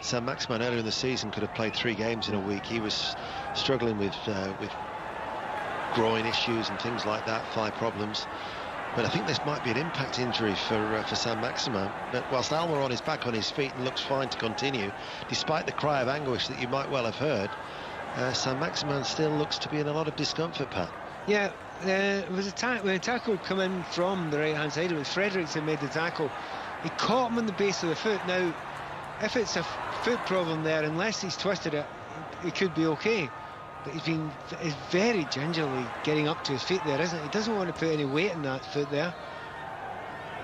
Saint-Maximin earlier in the season could have played 3 games in a week. He was struggling with groin issues and things like that, thigh problems. But I think this might be an impact injury for Saint-Maximin. But whilst Almiron is back on his feet and looks fine to continue, despite the cry of anguish that you might well have heard, Saint-Maximin still looks to be in a lot of discomfort, Pat. Yeah, it was when a tackle come in from the right-hand side. It was Fredericks who made the tackle. He caught him on the base of the foot. Now, if it's a foot problem there, unless he's twisted it, it could be okay. But he's very gingerly getting up to his feet there, isn't he? He doesn't want to put any weight in that foot there.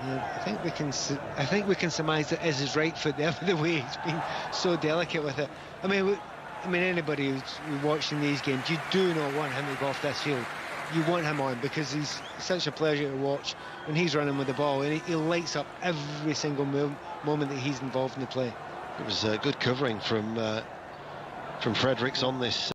I think we can surmise that is his right foot there, for the way he's been so delicate with it. I mean, anybody who's watching these games, you do not want him to go off this field. You want him on because he's such a pleasure to watch when he's running with the ball, and he lights up every single moment that he's involved in the play. It was a good covering from Fredericks on this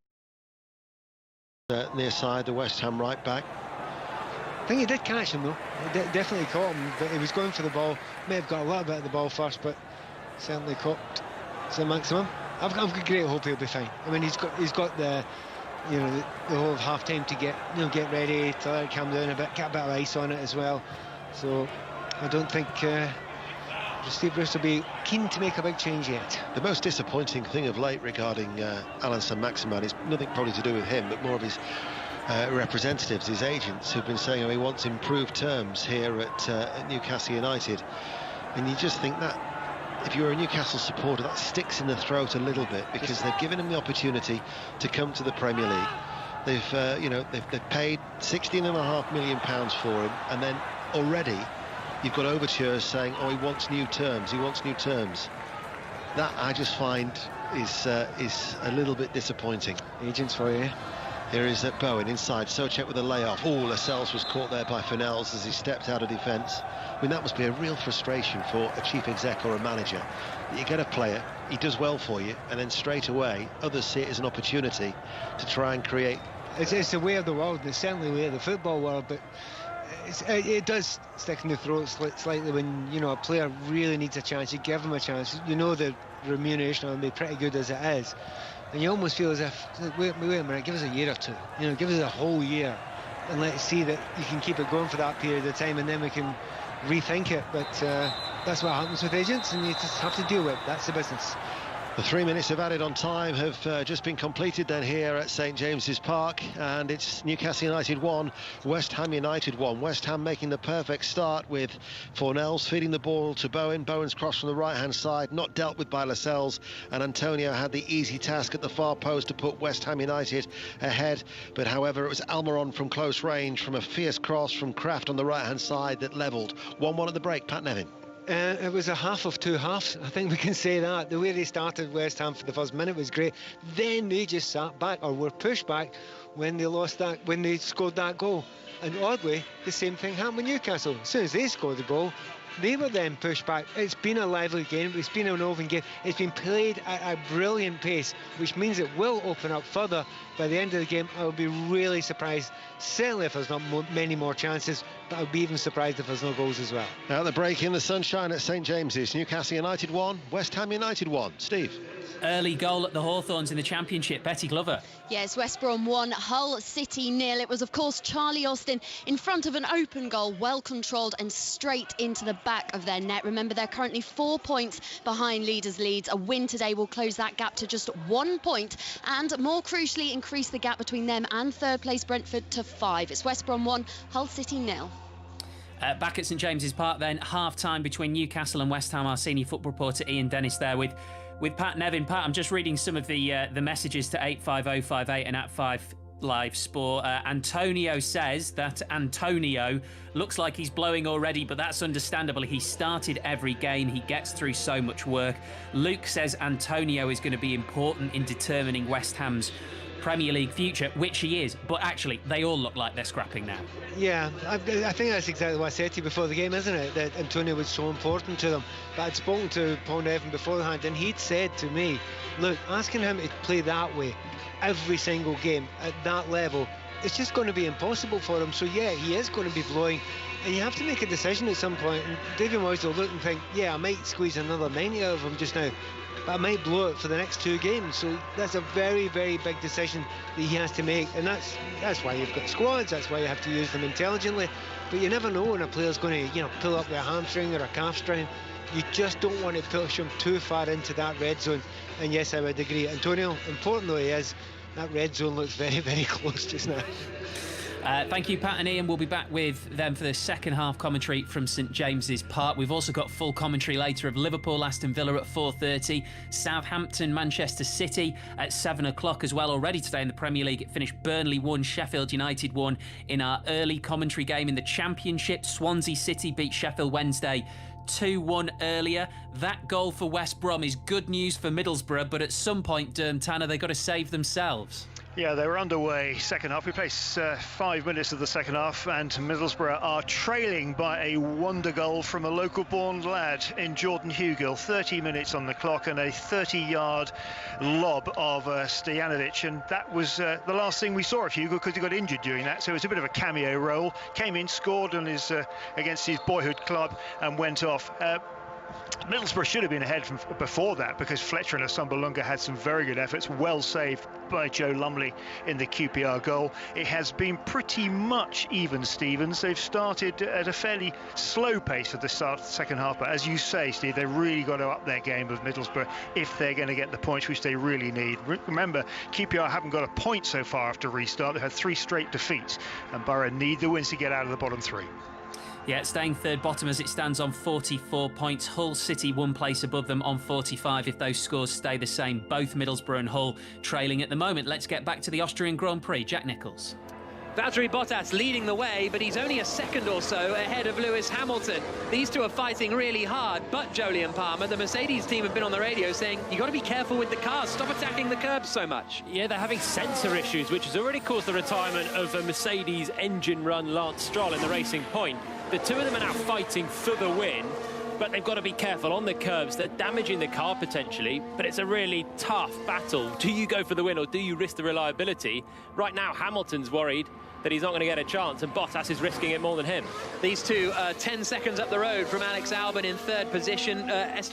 near side, the West Ham right back. I think he did catch him though. He definitely caught him, but he was going for the ball. May have got a little bit of the ball first, but certainly caught Saint-Maximin. I've got great hope he'll be fine. I mean, he's got the the whole half time to get ready, to let it calm down a bit, get a bit of ice on it as well. So I don't think Steve Bruce will be keen to make a big change yet. The most disappointing thing of late regarding Alain Saint-Maximin is nothing probably to do with him, but more of his representatives, his agents, who've been saying he wants improved terms here at Newcastle United. And you just think that if you're a Newcastle supporter, that sticks in the throat a little bit, because they've given him the opportunity to come to the Premier League. They've paid £16.5 million for him, and then already you've got overtures saying, oh, he wants new terms. That I just find is a little bit disappointing. Agents for you. Here is Bowen inside. Souček with a layoff. Oh, Lascelles was caught there by Fennells as he stepped out of defence. I mean, that must be a real frustration for a chief exec or a manager. You get a player, he does well for you, and then straight away others see it as an opportunity to try and create. It's the way of the world, and it's certainly the way of the football world, but it does stick in the throat slightly when a player really needs a chance. You give him a chance. The remuneration will be pretty good as it is, and you almost feel as if, wait a minute, give us a year or two, give us a whole year and let's see that you can keep it going for that period of time, and then we can rethink it. But that's what happens with agents, and you just have to deal with it. That's the business. The 3 minutes of added on time have just been completed then here at St James's Park, and it's Newcastle United 1, West Ham United 1. West Ham making the perfect start with Fornells feeding the ball to Bowen. Bowen's cross from the right-hand side, not dealt with by Lascelles, and Antonio had the easy task at the far post to put West Ham United ahead. But however, it was Almiron from close range from a fierce cross from Kraft on the right-hand side that levelled. 1-1 at the break. Pat Nevin. It was a half of two halves, I think we can say that. The way they started West Ham for the first minute was great. Then they just sat back, or were pushed back, when they scored that goal. And oddly, the same thing happened with Newcastle. As soon as they scored the goal, they were then pushed back. It's been a lively game, it's been an open game, it's been played at a brilliant pace, which means it will open up further. By the end of the game, I would be really surprised, certainly if there's not many more chances, but I would be even surprised if there's no goals as well. Now the break in the sunshine at St James's. Newcastle United 1, West Ham United 1. Steve. Early goal at the Hawthorns in the Championship. Betty Glover. Yes, West Brom 1, Hull City 0. It was, of course, Charlie Austin in front of an open goal, well controlled and straight into the back of their net. Remember, they're currently 4 points behind leaders' Leeds. A win today will close that gap to just 1 point, and more crucially, increase the gap between them and third place Brentford to 5. It's West Brom 1, Hull City 0. Back at St James's Park then, half-time between Newcastle and West Ham. Our senior football reporter Ian Dennis there with Pat Nevin. Pat, I'm just reading some of the messages to 85058 and at 5 Live Sport. Antonio says that Antonio looks like he's blowing already, but that's understandable. He started every game. He gets through so much work. Luke says Antonio is going to be important in determining West Ham's Premier League future, which he is, but actually they all look like they're scrapping now. Yeah, I think that's exactly what I said to you before the game, isn't it, that Antonio was so important to them. But I'd spoken to Paul Nevin beforehand, and he'd said to me, look, asking him to play that way every single game at that level, it's just going to be impossible for him. So yeah, he is going to be blowing, and you have to make a decision at some point. And David Moyes will look and think, yeah, I might squeeze another 90 out of him just now, but I might blow it for the next 2 games. So that's a very, very big decision that he has to make, and that's why you've got squads. That's why you have to use them intelligently. But you never know when a player's going to, pull up their hamstring or a calf strain. You just don't want to push him too far into that red zone. And yes, I would agree, Antonio, important though he is, that red zone looks very, very close just now. Thank you, Pat and Ian. We'll be back with them for the second half commentary from St James's Park. We've also got full commentary later of Liverpool, Aston Villa at 4:30, Southampton, Manchester City at 7 o'clock as well. Already today in the Premier League, it finished Burnley 1, Sheffield United 1. In our early commentary game in the Championship, Swansea City beat Sheffield Wednesday 2-1 earlier. That goal for West Brom is good news for Middlesbrough, but at some point, Tanner, they've got to save themselves. Yeah, they were underway second half. We played 5 minutes of the second half, and Middlesbrough are trailing by a wonder goal from a local-born lad in Jordan Hugill. 30 minutes on the clock and a 30-yard lob of Stojanovic, and that was the last thing we saw of Hugill because he got injured during that. So it was a bit of a cameo role. Came in, scored on his against his boyhood club, and went off. Middlesbrough should have been ahead from before that because Fletcher and Asumbalunga had some very good efforts, well saved by Joe Lumley in the QPR goal. It has been pretty much even, Stevens. They've started at a fairly slow pace at the start of the second half, but as you say, Steve, they've really got to up their game of Middlesbrough if they're going to get the points which they really need. Remember, QPR haven't got a point so far after restart. They've had 3 straight defeats, and Borough need the wins to get out of the bottom 3. Yeah, staying third bottom as it stands on 44 points. Hull City 1 place above them on 45 if those scores stay the same. Both Middlesbrough and Hull trailing at the moment. Let's get back to the Austrian Grand Prix. Jack Nicholls. Valtteri Bottas leading the way, but he's only a second or so ahead of Lewis Hamilton. These two are fighting really hard, but Jolyon Palmer, the Mercedes team, have been on the radio saying, you got to be careful with the cars, stop attacking the curbs so much. Yeah, they're having sensor issues, which has already caused the retirement of a Mercedes engine run Lance Stroll in the Racing Point. The two of them are now fighting for the win, but they've got to be careful on the curbs. They're damaging the car potentially, but it's a really tough battle. Do you go for the win or do you risk the reliability? Right now, Hamilton's worried that he's not going to get a chance, and Bottas is risking it more than him. These two are 10 seconds up the road from Alex Albon in third position. Max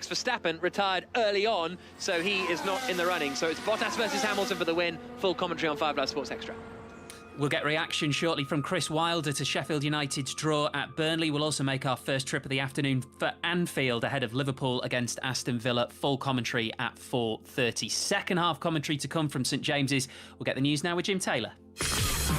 Verstappen retired early on, so he is not in the running. So it's Bottas versus Hamilton for the win. Full commentary on 5 Live Sports Extra. We'll get reaction shortly from Chris Wilder to Sheffield United's draw at Burnley. We'll also make our first trip of the afternoon for Anfield ahead of Liverpool against Aston Villa. Full commentary at 4:30. Second half commentary to come from St James's. We'll get the news now with Jim Taylor.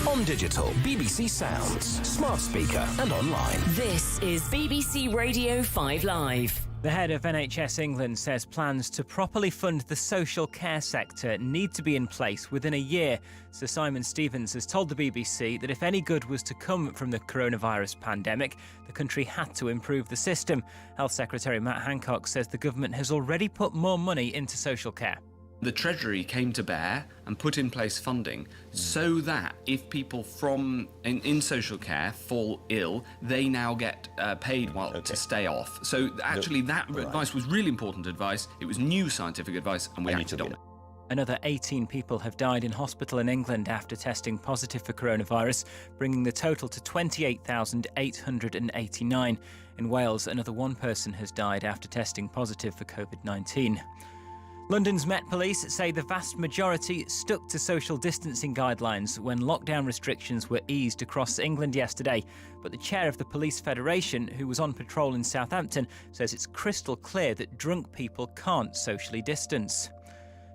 On digital, BBC Sounds, smart speaker and online. This is BBC Radio 5 Live. The head of NHS England says plans to properly fund the social care sector need to be in place within a year. Sir Simon Stevens has told the BBC that if any good was to come from the coronavirus pandemic, the country had to improve the system. Health Secretary Matt Hancock says the government has already put more money into social care. The Treasury came to bear and put in place funding so that if people in social care fall ill, they now get paid to stay off. So actually that advice was really important advice. It was new scientific advice and we acted on it. Another 18 people have died in hospital in England after testing positive for coronavirus, bringing the total to 28,889. In Wales, another one person has died after testing positive for COVID-19. London's Met Police say the vast majority stuck to social distancing guidelines when lockdown restrictions were eased across England yesterday. But the chair of the Police Federation, who was on patrol in Southampton, says it's crystal clear that drunk people can't socially distance.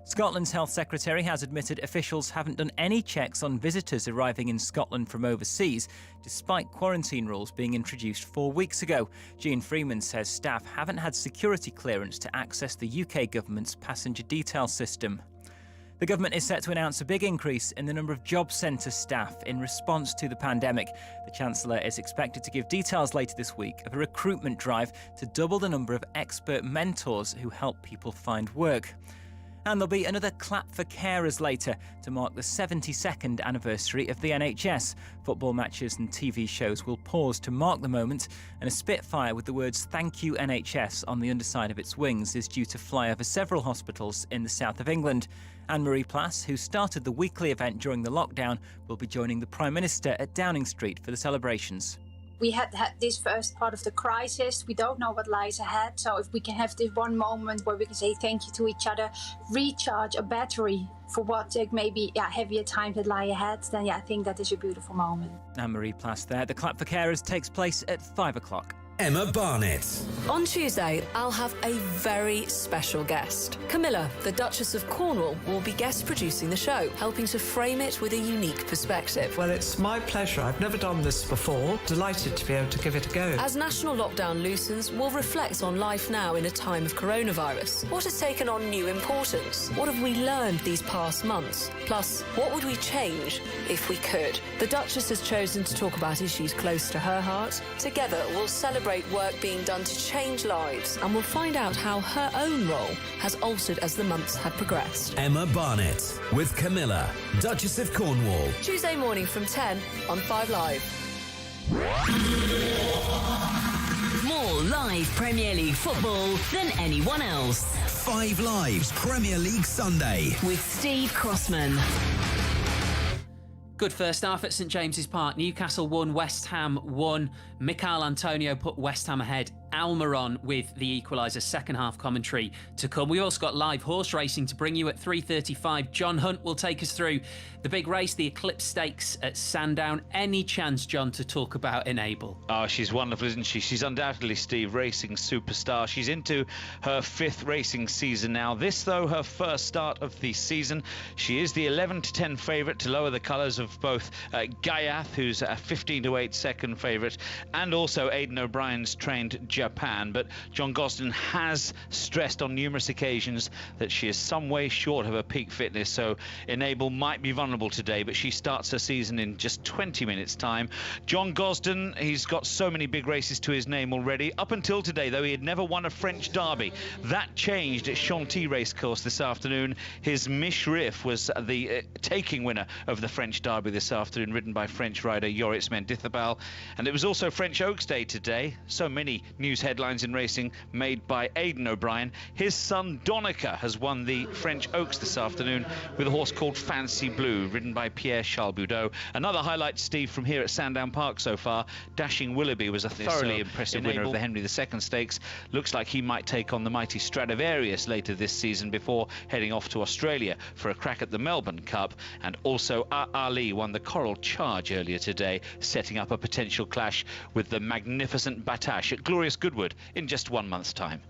Scotland's Health Secretary has admitted officials haven't done any checks on visitors arriving in Scotland from overseas, despite quarantine rules being introduced 4 weeks ago. Jean Freeman says staff haven't had security clearance to access the UK government's passenger detail system. The government is set to announce a big increase in the number of job centre staff in response to the pandemic. The Chancellor is expected to give details later this week of a recruitment drive to double the number of expert mentors who help people find work. And there'll be another clap for carers later to mark the 72nd anniversary of the NHS. Football matches and TV shows will pause to mark the moment, and a Spitfire with the words "Thank you NHS" on the underside of its wings is due to fly over several hospitals in the south of England. Anne-Marie Plass, who started the weekly event during the lockdown, will be joining the Prime Minister at Downing Street for the celebrations. We had this first part of the crisis. We don't know what lies ahead. So if we can have this one moment where we can say thank you to each other, recharge a battery for what maybe heavier times that lie ahead, then I think that is a beautiful moment. Anne-Marie Plass there. The Clap for Carers takes place at 5 o'clock. Emma Barnett. On Tuesday, I'll have a very special guest. Camilla, the Duchess of Cornwall, will be guest producing the show, helping to frame it with a unique perspective. Well, it's my pleasure. I've never done this before. Delighted to be able to give it a go. As national lockdown loosens, we'll reflect on life now in a time of coronavirus. What has taken on new importance? What have we learned these past months? Plus, what would we change if we could? The Duchess has chosen to talk about issues close to her heart. Together, we'll celebrate work being done to change lives, and we'll find out how her own role has altered as the months have progressed. Emma Barnett with Camilla, Duchess of Cornwall. Tuesday morning from 10 on 5 Live. More live Premier League football than anyone else. 5 Live's Premier League Sunday with Steve Crossman. Good first half at St James's Park. Newcastle won, West Ham won. Mikel Antonio put West Ham ahead. Almiron with the equaliser. Second half commentary to come. We've also got live horse racing to bring you at 3:35. John Hunt will take us through the big race, the Eclipse Stakes at Sandown. Any chance, John, to talk about Enable? Oh, she's wonderful, isn't she? She's undoubtedly, Steve, racing superstar. She's into her 5th racing season now. This, though, her first start of the season. She is the 11-10 favourite to lower the colours of both Gaiath, who's a 15-8 second favourite, and also Aidan O'Brien's trained Japan. But John Gosden has stressed on numerous occasions that she is some way short of her peak fitness, so Enable might be vulnerable today, but she starts her season in just 20 minutes time. John Gosden, he's got so many big races to his name already. Up until today, though, he had never won a French Derby. That changed at Chantilly Racecourse this afternoon. His Mishrif was the taking winner of the French Derby this afternoon, ridden by French rider Joris Mendizabal. And it was also French Oaks Day today. So many news headlines in racing made by Aidan O'Brien. His son Donica has won the French Oaks this afternoon with a horse called Fancy Blue, ridden by Pierre Charles Boudot. Another highlight, Steve, from here at Sandown Park so far. Dashing Willoughby was a thoroughly impressive winner of the Henry II Stakes. Looks like he might take on the mighty Stradivarius later this season before heading off to Australia for a crack at the Melbourne Cup. And also Ali won the Coral Charge earlier today, setting up a potential clash with the magnificent Batash at Glorious Goodwood in just 1 month's time.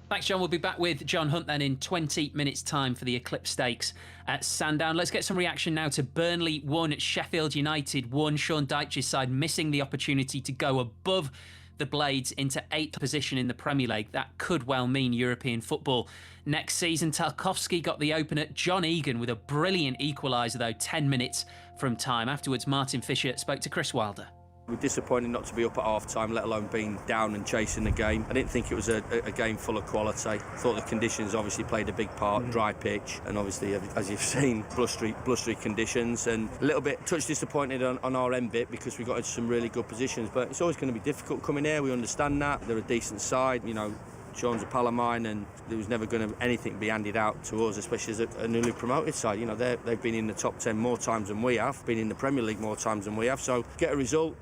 Thanks, John. We'll be back with John Hunt then in 20 minutes' time for the Eclipse Stakes at Sandown. Let's get some reaction now to Burnley 1, Sheffield United 1. Sean Dyche's side missing the opportunity to go above the Blades into 8th position in the Premier League. That could well mean European football next season. Tarkowski got the opener. John Egan with a brilliant equaliser, though, 10 minutes from time. Afterwards, Martin Fisher spoke to Chris Wilder. We're disappointed not to be up at half-time, let alone being down and chasing the game. I didn't think it was a game full of quality. I thought the conditions obviously played a big part. Dry pitch and obviously, as you've seen, blustery conditions. And a little bit touch disappointed on our end bit because we got into some really good positions. But it's always going to be difficult coming here. We understand that. They're a decent side, you know. Sean's a pal of mine, and there was never going to anything be handed out to us, especially as a newly promoted side. You know, they've been in the top 10 more times than we have, been in the Premier League more times than we have. So get a result.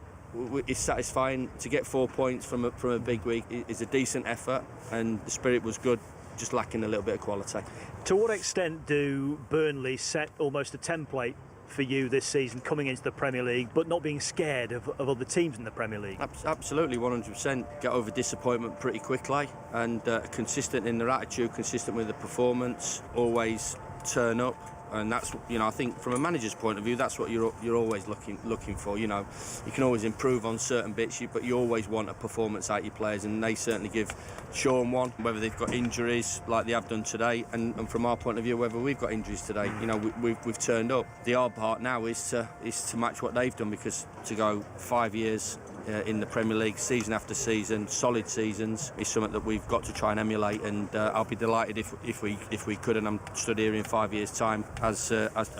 It's satisfying. To get 4 points from a big week is a decent effort, and the spirit was good, just lacking a little bit of quality. To what extent do Burnley set almost a template for you this season coming into the Premier League, but not being scared of other teams in the Premier League? Absolutely, 100%. Get over disappointment pretty quickly, and consistent in their attitude, consistent with the performance, always turn up. And that's, you know, I think from a manager's point of view, that's what you're always looking for. You know, you can always improve on certain bits, but you always want a performance out of your players, and they certainly give Sean one, whether they've got injuries like they have done today, and from our point of view, whether we've got injuries today. You know, we've turned up. The hard part now is to match what they've done, because to go 5 years in the Premier League, season after season, solid seasons, is something that we've got to try and emulate. And I'll be delighted if we could, and I'm stood here in 5 years' time as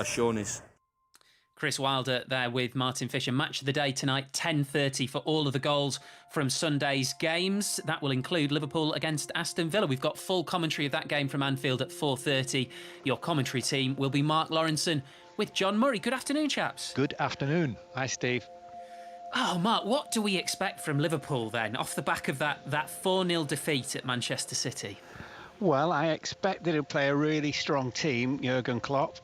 Sean is. Chris Wilder there with Martin Fisher. Match of the day tonight, 10:30 for all of the goals from Sunday's games. That will include Liverpool against Aston Villa. We've got full commentary of that game from Anfield at 4:30. Your commentary team will be Mark Lawrenson with John Murray. Good afternoon, chaps. Good afternoon. Hi, Steve. Oh, Mark, what do we expect from Liverpool then, off the back of that 4-0 defeat at Manchester City? Well, I expected to play a really strong team, Jurgen Klopp.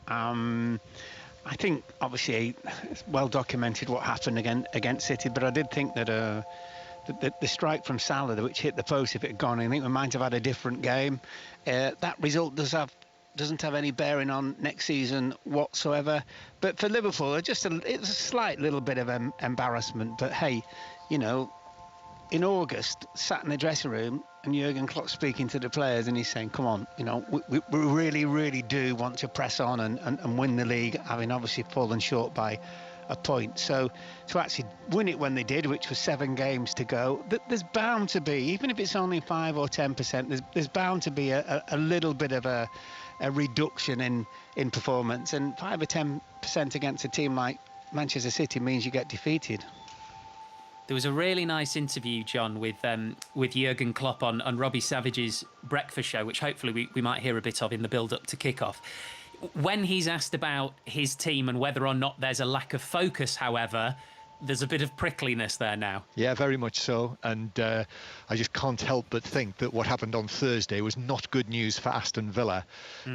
I think, obviously, it's well documented what happened against City, but I did think that the strike from Salah, which hit the post, if it had gone, I think we might have had a different game. That result doesn't have any bearing on next season whatsoever. But for Liverpool, it's a slight little bit of embarrassment. But hey, in August, sat in the dressing room, and Jurgen Klopp speaking to the players, and he's saying, come on, we really, really do want to press on and win the league, having obviously fallen short by a point. So to actually win it when they did, which was 7 games to go, there's bound to be, even if it's only 5 or 10%, there's bound to be a little bit of a reduction in performance. And 5 or 10% against a team like Manchester City means you get defeated. There was a really nice interview, John, with Jurgen Klopp on Robbie Savage's breakfast show, which hopefully we might hear a bit of in the build-up to kick-off. When he's asked about his team and whether or not there's a lack of focus, however, there's a bit of prickliness there now. Yeah, very much so. And I just can't help but think that what happened on Thursday was not good news for Aston Villa,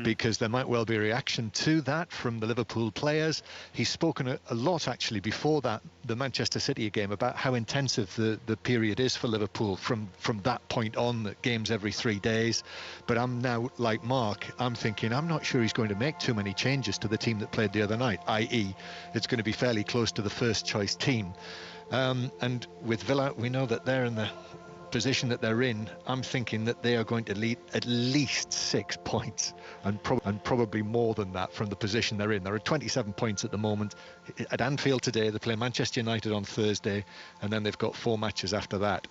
because there might well be a reaction to that from the Liverpool players. He's spoken a lot, actually, before the Manchester City game about how intensive the period is for Liverpool from that point on, that games every 3 days. But I'm now, like Mark, I'm thinking I'm not sure he's going to make too many changes to the team that played the other night, i.e. it's going to be fairly close to the first choice team. And with Villa, we know that they're in the position that they're in. I'm thinking that they are going to lead at least 6 points, and probably more than that from the position they're in. They're at 27 points at the moment. At Anfield today, they play Manchester United on Thursday, and then they've got 4 matches after that.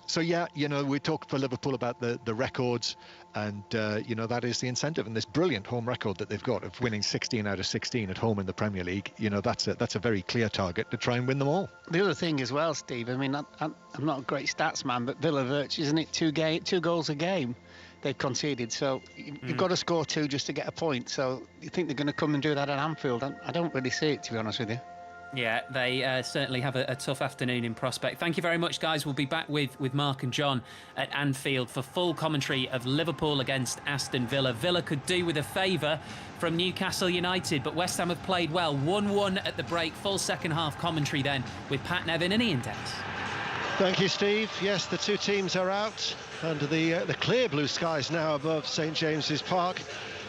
So yeah, we talked for Liverpool about the records, and that is the incentive, and this brilliant home record that they've got of winning 16 out of 16 at home in the Premier League. That's a very clear target to try and win them all. The other thing as well, Steve, I mean, I'm not a great stats man, but Villa virtue, isn't it, 2 goals a game they've conceded, so you've got to score 2 just to get a point. So you think they're going to come and do that at Anfield? I don't really see it, to be honest with you. Yeah, they certainly have a tough afternoon in prospect. Thank you very much, guys. We'll be back with Mark and John at Anfield for full commentary of Liverpool against Aston Villa. Villa could do with a favour from Newcastle United, but West Ham have played well. 1-1 at the break. Full second half commentary then with Pat Nevin and Ian Dennis. Thank you, Steve. Yes, the two teams are out under the clear blue skies now above St James's Park.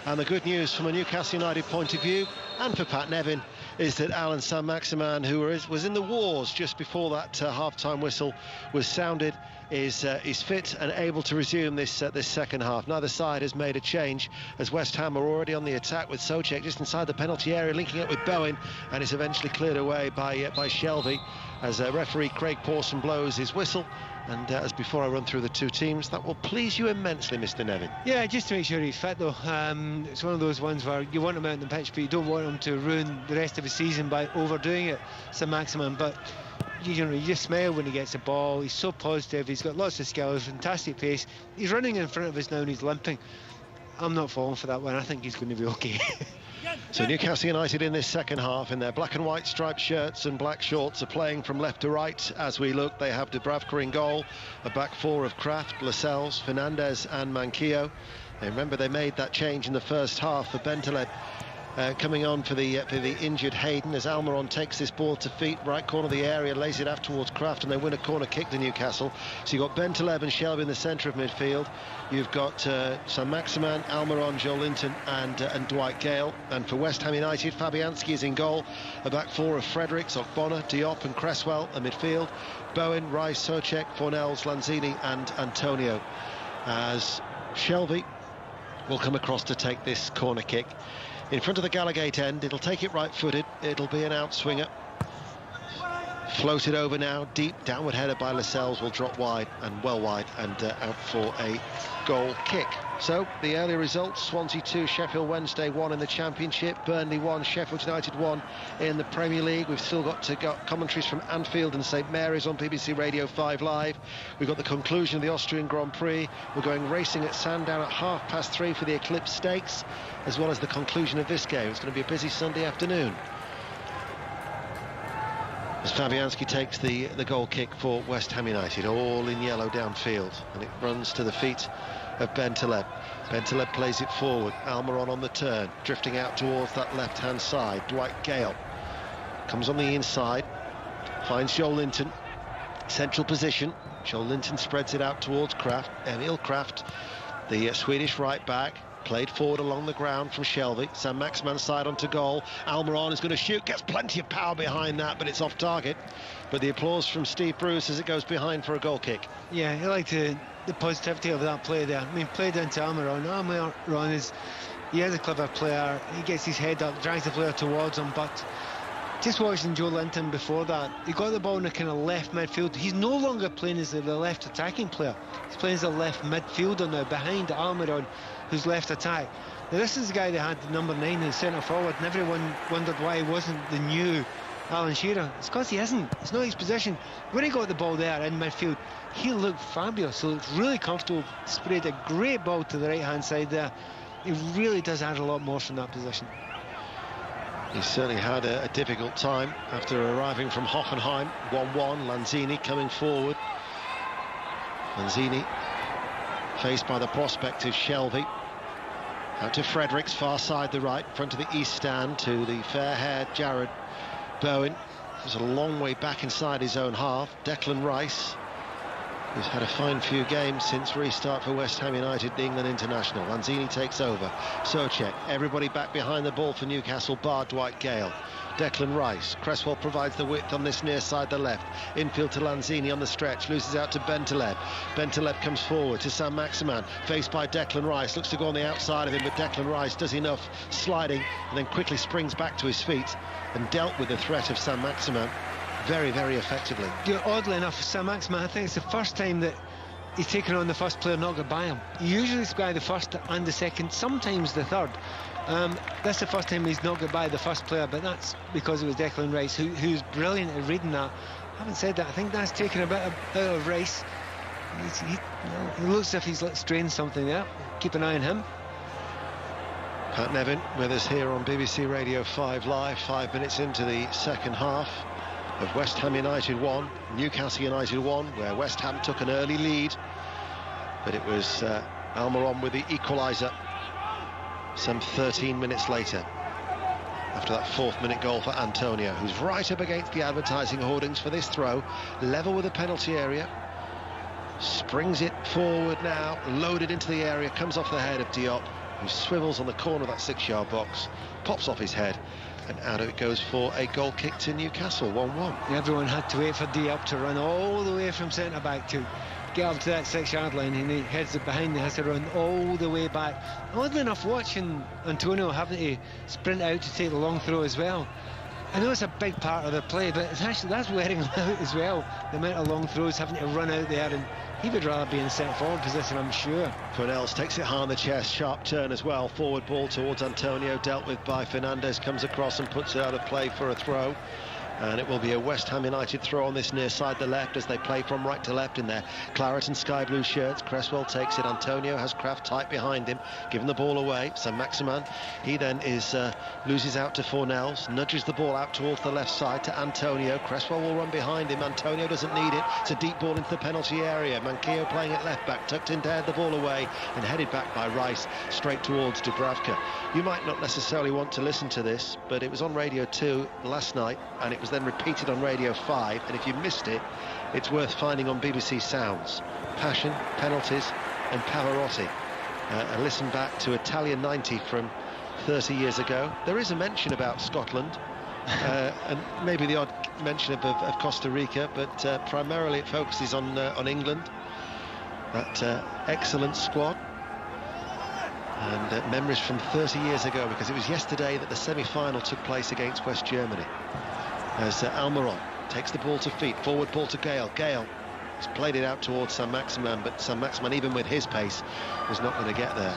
And the good news from a Newcastle United point of view, and for Pat Nevin, is that Alan Saint-Maximin, who was in the wars just before that half-time whistle was sounded, is fit and able to resume this second half. Neither side has made a change, as West Ham are already on the attack with Souček just inside the penalty area, linking up with Bowen, and is eventually cleared away by Shelby as referee Craig Pawson blows his whistle. And as before I run through the two teams, that will please you immensely, Mr. Nevin. Yeah, just to make sure he's fit, though. It's one of those ones where you want him out on the pitch, but you don't want him to ruin the rest of the season by overdoing it. It's a maximum, but you just smile when he gets the ball. He's so positive. He's got lots of skills, fantastic pace. He's running in front of us now and he's limping. I'm not falling for that one. I think he's going to be okay. So Newcastle United in this second half in their black and white striped shirts and black shorts are playing from left to right. As we look, they have Dubravka in goal, a back four of Kraft, Lascelles, Fernandez and Manquillo. And remember, they made that change in the first half for Bentaleb coming on for the injured Hayden, as Almiron takes this ball to feet, right corner of the area, lays it out towards Kraft, and they win a corner kick to Newcastle. So you've got Bentaleb and Shelby in the centre of midfield. You've got Saint-Maximin, Almiron, Joe Linton and Dwight Gale. And for West Ham United, Fabianski is in goal, a back four of Fredericks, Ogbonna, Diop and Cresswell at midfield. Bowen, Rice, Souček, Fornells, Lanzini and Antonio. As Shelby will come across to take this corner kick. In front of the Gallagate end, it'll take it right-footed. It'll be an outswinger. Floated over now, deep downward header by Lascelles will drop wide and well wide and out for a goal kick. So, the early results: Swansea 2, Sheffield Wednesday 1 in the Championship, Burnley 1, Sheffield United 1 in the Premier League. We've still got commentaries from Anfield and St Mary's on BBC Radio 5 Live. We've got the conclusion of the Austrian Grand Prix. We're going racing at Sandown at 3:30 for the Eclipse Stakes, as well as the conclusion of this game. It's going to be a busy Sunday afternoon, as Fabianski takes the goal kick for West Ham United, all in yellow downfield, and it runs to the feet of Ben Taleb. Ben Taleb plays it forward. Almiron on the turn, drifting out towards that left-hand side. Dwight Gale comes on the inside, finds Joel Linton, central position. Joel Linton spreads it out towards Kraft. Emil Kraft, the Swedish right back, played forward along the ground from Shelvey. Sam Maximan side onto goal. Almiron is going to shoot, gets plenty of power behind that, but it's off target. But the applause from Steve Bruce as it goes behind for a goal kick. Yeah, he liked the positivity of that play there. I mean, played into Almiron. Almiron he is a clever player. He gets his head up, drags the player towards him, but just watching Joe Linton before that, he got the ball in the kind of left midfield. He's no longer playing as the left attacking player. He's playing as a left midfielder now, behind Almiron, who's left attack. Now, this is the guy that had the number 9 in centre forward, and everyone wondered why he wasn't the new Alan Shearer. It's because he isn't. It's not his position. When he got the ball there in midfield, he looked fabulous. He looked really comfortable. Sprayed a great ball to the right-hand side there. He really does add a lot more from that position. He certainly had a difficult time after arriving from Hoffenheim. 1-1, Lanzini coming forward. Lanzini faced by the prospect of Shelvey. Out to Fredericks, far side the right, front of the east stand to the fair-haired Jared Bowen. He's a long way back inside his own half. Declan Rice, who's had a fine few games since restart for West Ham United, the England international. Lanzini takes over. Souček, everybody back behind the ball for Newcastle, bar Dwight Gale. Declan Rice, Cresswell provides the width on this near side, the left. Infield to Lanzini on the stretch, loses out to Ben Taleb. Ben Taleb comes forward to Sam Maximan, faced by Declan Rice, looks to go on the outside of him, but Declan Rice does enough sliding and then quickly springs back to his feet and dealt with the threat of Sam Maximan very, very effectively. Yeah, oddly enough, Sam Maximan, I think it's the first time that he's taken on the first player not got by him. He usually is by the first and the second, sometimes the third. That's the first time he's not got by the first player, but that's because it was Declan Rice, who's brilliant at reading that. Having said that, I think that's taken a bit of Rice. He looks as if he's strained something there. Keep an eye on him. Pat Nevin with us here on BBC Radio 5 Live, 5 minutes into the second half of West Ham United 1, Newcastle United 1, where West Ham took an early lead, but it was Almiron with the equaliser some 13 minutes later, after that 4th-minute goal for Antonio, who's right up against the advertising hoardings for this throw, level with the penalty area, springs it forward now, loaded into the area, comes off the head of Diop, who swivels on the corner of that 6-yard box, pops off his head, and out of it goes for a goal kick to Newcastle, 1-1. Everyone had to wait for Diop to run all the way from centre-back to get up to that 6-yard line, and he heads it behind, he has to run all the way back. Oddly enough, watching Antonio having to sprint out to take the long throw as well, I know it's a big part of the play, but it's actually, that's wearing him out as well, the amount of long throws, having to run out there, and he would rather be in centre-forward position, I'm sure. Fornells takes it high on the chest, sharp turn as well, forward ball towards Antonio, dealt with by Fernandes, comes across and puts it out of play for a throw. And it will be a West Ham United throw on this near side, the left, as they play from right to left in their claret and sky blue shirts. Cresswell takes it. Antonio has Kraft tight behind him, giving the ball away. So Maximan, he then loses out to Fornells, nudges the ball out towards the left side to Antonio. Cresswell will run behind him. Antonio doesn't need it. It's a deep ball into the penalty area. Manquillo playing it left back, tucked in to head the ball away and headed back by Rice straight towards Dubravka. You might not necessarily want to listen to this, but it was on Radio 2 last night, and it was then repeated on Radio 5, and if you missed it, it's worth finding on BBC Sounds. Passion, penalties and Pavarotti. A listen back to Italia 90 from 30 years ago. There is a mention about Scotland and maybe the odd mention of Costa Rica, but primarily it focuses on England, that excellent squad. And memories from 30 years ago, because it was yesterday that the semi-final took place against West Germany. As Almiron takes the ball to feet, forward ball to Gale. Gale He's played it out towards Saint-Maximin, but Saint-Maximin, even with his pace, was not going to get there.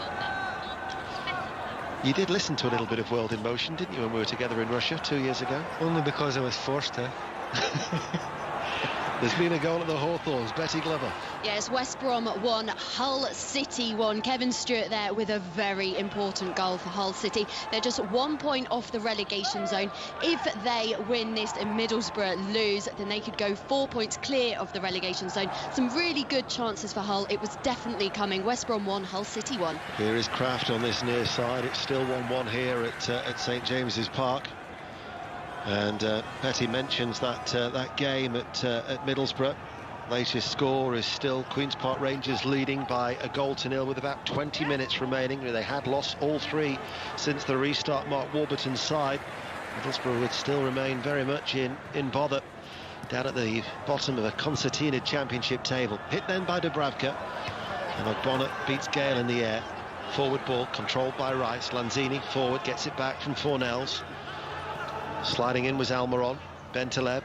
You did listen to a little bit of World in Motion, didn't you, when we were together in Russia 2 years ago? Only because I was forced to. There's been a goal at the Hawthorns. Betty Glover. Yes, West Brom 1, Hull City 1. Kevin Stewart there with a very important goal for Hull City. They're just 1 point off the relegation zone. If they win this and Middlesbrough lose, then they could go 4 points clear of the relegation zone. Some really good chances for Hull. It was definitely coming. West Brom 1, Hull City 1. Here is Kraft on this near side. It's still 1-1 here at St James's Park. And Petty mentions that game at Middlesbrough. Latest score is still Queen's Park Rangers leading by a goal to nil with about 20 minutes remaining. They had lost all three since the restart. Mark Warburton's side. Middlesbrough would still remain very much in bother, down at the bottom of a concertina championship table. Hit then by Dubravka, and Ogbonna beats Gale in the air. Forward ball controlled by Rice. Lanzini forward, gets it back from Fornells. Sliding in was Almiron. Bentaleb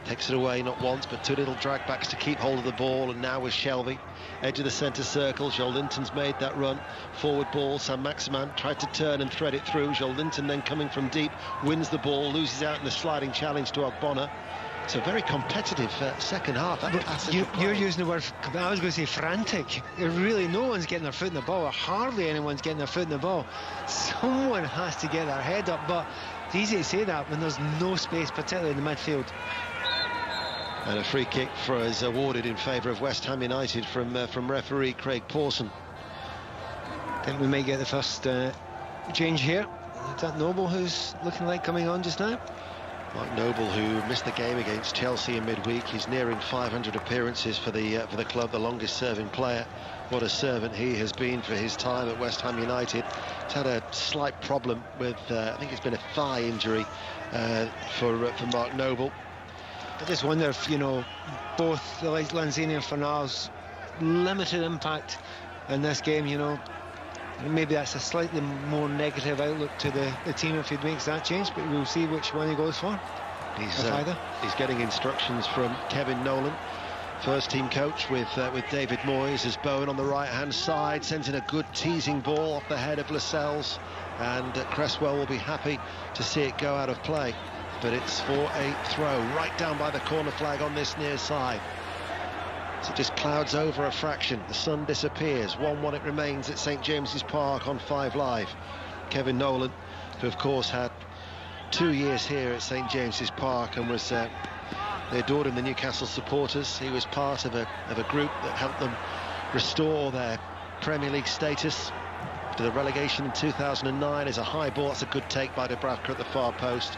takes it away, not once but two little drag backs to keep hold of the ball, and now with Shelvey, edge of the centre circle. Joelinton's made that run. Forward ball, Saint-Maximin tried to turn and thread it through. Joelinton then coming from deep, wins the ball, loses out in the sliding challenge to Ogbonna. It's a very competitive second half. You're using the word, I was going to say frantic. Really, no one's getting their foot in the ball, or hardly anyone's getting their foot in the ball. Someone has to get their head up, but it's easy to say that when there's no space, particularly in the midfield. And a free kick is awarded in favour of West Ham United from referee Craig Pawson. I think we may get the first change here. Is that Noble who's looking like coming on just now? Mark Noble, who missed the game against Chelsea in midweek. He's nearing 500 appearances for the club, the longest serving player. What a servant he has been for his time at West Ham United. He's had a slight problem with, I think it's been a thigh injury for Mark Noble. I just wonder if, both Lanzini and Fornals limited impact in this game, maybe that's a slightly more negative outlook to the team if he makes that change, but we'll see which one he goes for. He's getting instructions from Kevin Nolan, first team coach, with David Moyes as Bowen on the right hand side, sends in a good teasing ball off the head of Lascelles, and Cresswell will be happy to see it go out of play, but it's for a throw right down by the corner flag on this near side. So it just clouds over a fraction. The sun disappears. 1-1 it remains at St James's Park on 5 Live. Kevin Nolan, who of course had 2 years here at St James's Park and was they adored him, the Newcastle supporters. He was part of a group that helped them restore their Premier League status to the relegation in 2009 as a high ball. That's a good take by Dubravka at the far post.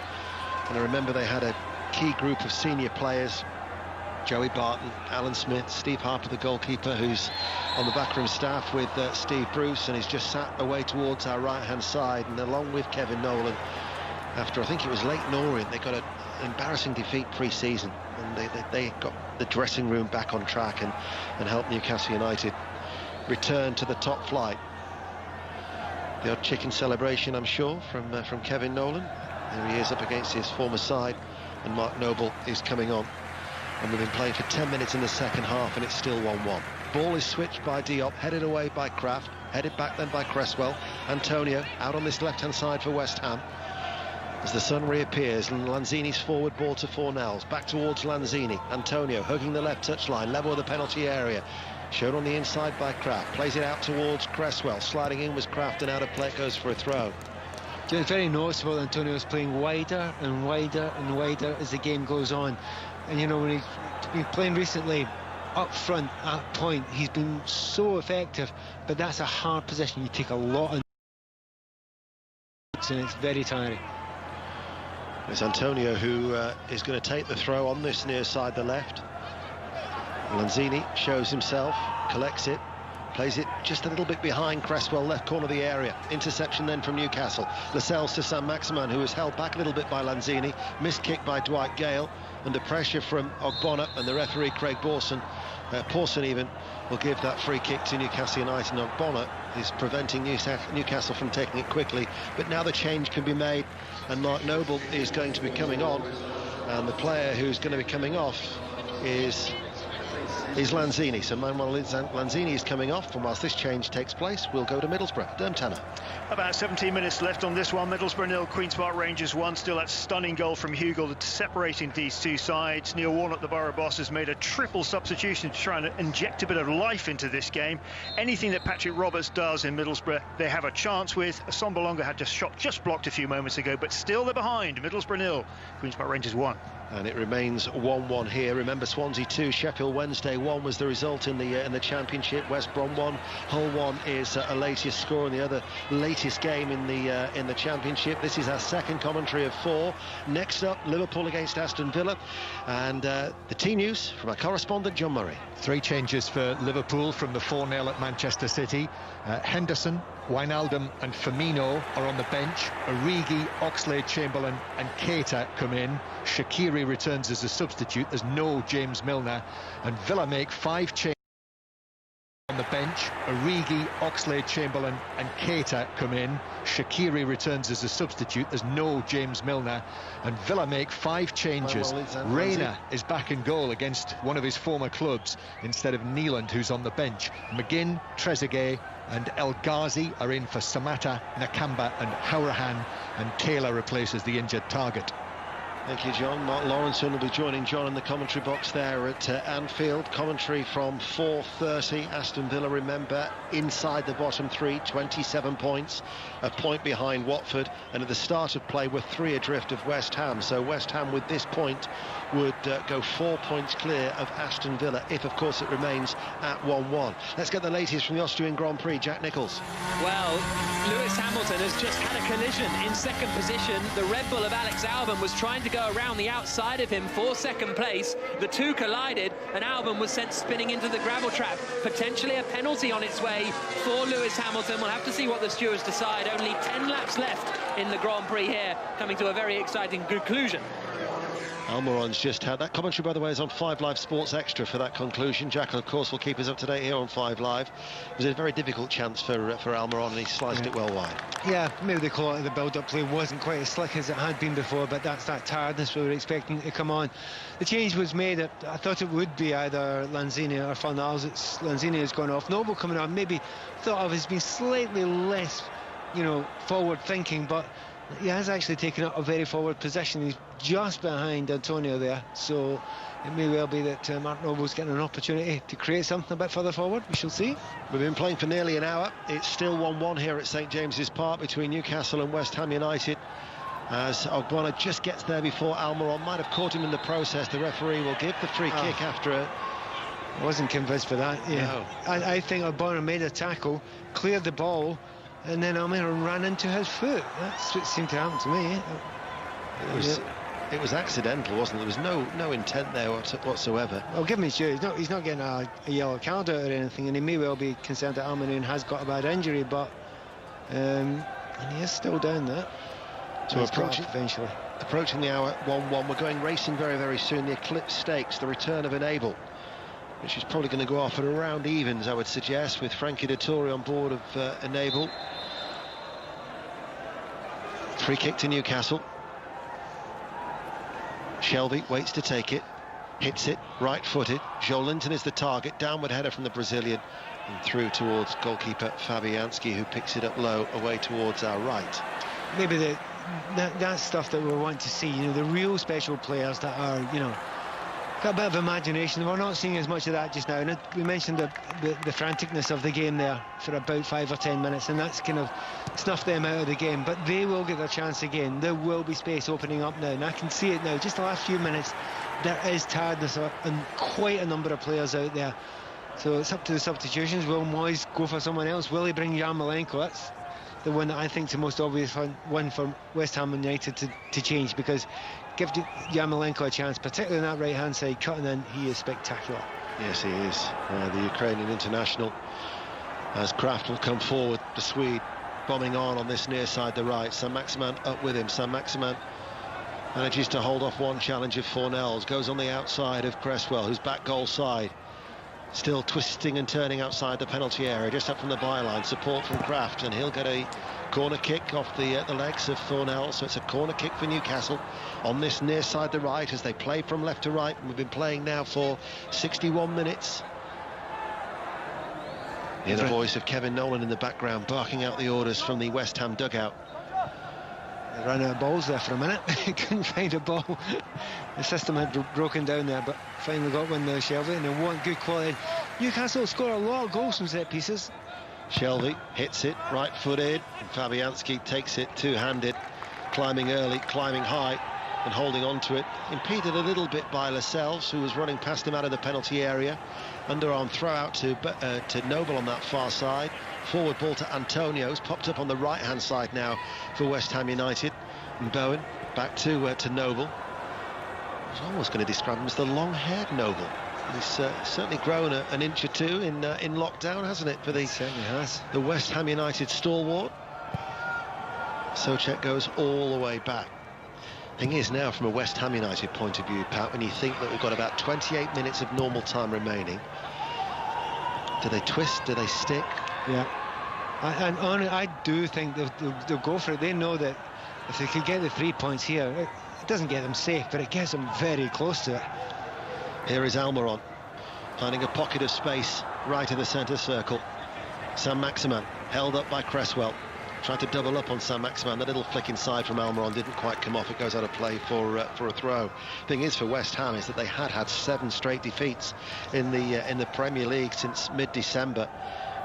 And I remember they had a key group of senior players: Joey Barton, Alan Smith, Steve Harper, the goalkeeper, who's on the backroom staff with Steve Bruce, and he's just sat away towards our right-hand side. And along with Kevin Nolan, after I think it was Leyton Orient, they got an embarrassing defeat pre-season, and they got the dressing room back on track and helped Newcastle United return to the top flight. The odd chicken celebration, I'm sure, from Kevin Nolan. There he is up against his former side, and Mark Noble is coming on. And we've been playing for 10 minutes in the second half, and it's still 1-1. Ball is switched by Diop, headed away by Kraft, headed back then by Cresswell. Antonio out on this left-hand side for West Ham. As the sun reappears, Lanzini's forward ball to Fornells, back towards Lanzini. Antonio hugging the left touchline, level with the penalty area. Shown on the inside by Kraft, plays it out towards Cresswell. Sliding in was Kraft, and out of play it goes for a throw. It's very noticeable Antonio's playing wider and wider and wider as the game goes on. And when he's been playing recently up front at point, he's been so effective, but that's a hard position. You take a lot of and it's very tiring. It's Antonio who is going to take the throw on this near side, the left. Lanzini shows himself, collects it, plays it just a little bit behind Cresswell, left corner of the area. Interception then from Newcastle. Lascelles to Saint-Maximin, who was held back a little bit by Lanzini. Missed kick by Dwight Gale. Under pressure from Ogbonna, and the referee Craig Pawson even will give that free kick to Newcastle United. And Ogbonna is preventing Newcastle from taking it quickly, but now the change can be made, and Mark Noble is going to be coming on, and the player who's going to be coming off is is Lanzini. So Manuel Lanzini is coming off, and whilst this change takes place, we'll go to Middlesbrough. Derm Tanner. About 17 minutes left on this one. Middlesbrough 0, Queen's Park Rangers 1. Still that stunning goal from Hugo separating these two sides. Neil Warnock, the Borough boss, has made a triple substitution to try and inject a bit of life into this game. Anything that Patrick Roberts does in Middlesbrough, they have a chance with. Assombalonga had just shot just blocked a few moments ago, but still they're behind. Middlesbrough 0, Queen's Park Rangers 1. And it remains 1-1 here. Remember, Swansea 2, Sheffield Wednesday 1 was the result in the Championship. West Brom 1, Hull 1 is a latest score, and the other latest game in the Championship. This is our second commentary of 4. Next up, Liverpool against Aston Villa, and the team news from our correspondent John Murray. 3 changes for Liverpool from the 4-0 at Manchester City. Henderson, Wijnaldum and Firmino are on the bench. Origi, Oxlade-Chamberlain and Keita come in. Shaqiri returns as a substitute. There's no James Milner. And Villa make 5 changes on the bench. Origi, Oxlade-Chamberlain and Keita come in. Shaqiri returns as a substitute. There's no James Milner. And Villa make 5 changes. Reina is back in goal against one of his former clubs instead of Neeland, who's on the bench. McGinn, Trezeguet and El Ghazi are in for Samatta, Nakamba and Hourahan, and Taylor replaces the injured target. Thank you, John. Mark Lawrenson will be joining John in the commentary box there at Anfield. Commentary from 4:30. Aston Villa, remember, inside the bottom 3, 27 points, a point behind Watford, and at the start of play were 3 adrift of West Ham. So West Ham with this point would go 4 points clear of Aston Villa, if of course it remains at 1-1. Let's get the latest from the Austrian Grand Prix. Jack Nicholls. Well, Lewis Hamilton has just had a collision in second position. The Red Bull of Alex Albon was trying to go around the outside of him for second place. The two collided and Albon was sent spinning into the gravel trap. Potentially a penalty on its way for Lewis Hamilton. We'll have to see what the stewards decide. Only 10 laps left in the Grand Prix here, coming to a very exciting conclusion. Almiron's just had that commentary, by the way, is on 5 Live Sports Extra for that conclusion. Jack, of course, will keep us up to date here on 5 Live. It was a very difficult chance for Almiron, and he sliced it well wide. Yeah, maybe the quality of the build-up play wasn't quite as slick as it had been before, but that's that tiredness we were expecting to come on. The change was made. I thought it would be either Lanzini or Fornals. Lanzini has gone off. Noble coming on, maybe thought of as being slightly less, forward-thinking, but he has actually taken up a very forward position. He's just behind Antonio there, so it may well be that Mark Noble's getting an opportunity to create something a bit further forward. We shall see. We've been playing for nearly an hour. It's still 1-1 here at St James's Park between Newcastle and West Ham United, as Ogbonna just gets there before Almiron might have caught him in the process. The referee will give the free kick after it. I wasn't convinced for that. Yeah, no. I think Ogbonna made a tackle, cleared the ball, and then Almiron ran into his foot. That's what seemed to happen to me. It was accidental, wasn't it? There was no intent there whatsoever. Well, give him his due. He's not getting a yellow card out or anything, and he may well be concerned that Almiron has got a bad injury, but and he is still down there. So approaching the hour, 1-1. We're going racing very, very soon. The Eclipse Stakes, the return of Enable, which is probably going to go off at around evens, I would suggest, with Frankie Dettori on board of Enable. Free kick to Newcastle. Shelby waits to take it, hits it, right-footed. Joel Linton is the target, downward header from the Brazilian, and through towards goalkeeper Fabianski, who picks it up low, away towards our right. Maybe that's stuff that we want to see, the real special players that are, got a bit of imagination. We're not seeing as much of that just now. And we mentioned the franticness of the game there for about 5 or 10 minutes, and that's kind of snuffed them out of the game. But they will get their chance again. There will be space opening up now, and I can see it now. Just the last few minutes, there is tiredness and quite a number of players out there. So it's up to the substitutions. Will Moyes go for someone else? Will he bring Yarmolenko? That's the one that I think is the most obvious one for West Ham United to change, because give Yarmolenko a chance, particularly on that right-hand side, cutting in. He is spectacular. Yes, he is. The Ukrainian international, as Kraft will come forward, the Swede bombing on this near side, the right. Saint-Maximin up with him. Saint-Maximin manages to hold off one challenge of Fornells, goes on the outside of Cresswell, who's back goal side, still twisting and turning outside the penalty area, just up from the byline. Support from Kraft, and he'll get a corner kick off the legs of Thornell, so it's a corner kick for Newcastle on this near side the right as they play from left to right. We've been playing now for 61 minutes. The inner voice of Kevin Nolan in the background barking out the orders from the West Ham dugout. They ran out of balls there for a minute. Couldn't find a ball. The system had broken down there, but finally got one there, Shelby, and they want good quality. Newcastle score a lot of goals from set pieces. Shelby hits it right-footed, and Fabianski takes it two-handed, climbing early, climbing high, and holding on to it. Impeded a little bit by Lascelles, who was running past him out of the penalty area. Underarm throw out to Noble on that far side. Forward ball to Antonio's popped up on the right-hand side now for West Ham United. And Bowen back to Noble. I was almost going to describe him as the long-haired Noble. He's certainly grown an inch or two in lockdown, hasn't it? For the West Ham United stalwart. Souček goes all the way back. Thing is now, from a West Ham United point of view, Pat, when you think that we've got about 28 minutes of normal time remaining, do they twist? Do they stick? Yeah. I do think they'll go for it. They know that if they could get the 3 points here, it doesn't get them safe, but it gets them very close to it. Here is Almiron, finding a pocket of space right in the centre circle. Saint-Maximin, held up by Cresswell. Tried to double up on Saint-Maximin. The little flick inside from Almiron didn't quite come off. It goes out of play for a throw. Thing is, for West Ham, is that they had 7 straight defeats in the Premier League since mid-December.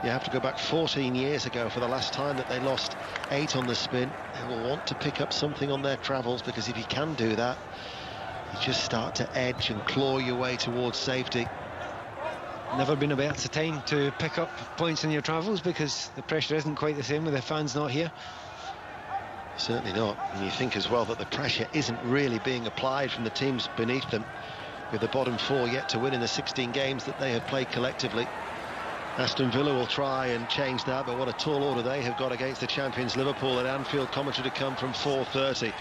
You have to go back 14 years ago for the last time that they lost 8 on the spin. They will want to pick up something on their travels, because if you can do that, you just start to edge and claw your way towards safety. Never been a better time to pick up points in your travels, because the pressure isn't quite the same with the fans not here. Certainly not. And you think as well that the pressure isn't really being applied from the teams beneath them, with the bottom 4 yet to win in the 16 games that they have played collectively. Aston Villa will try and change that, but what a tall order they have got against the champions Liverpool at Anfield. Commentary to come from 4:30.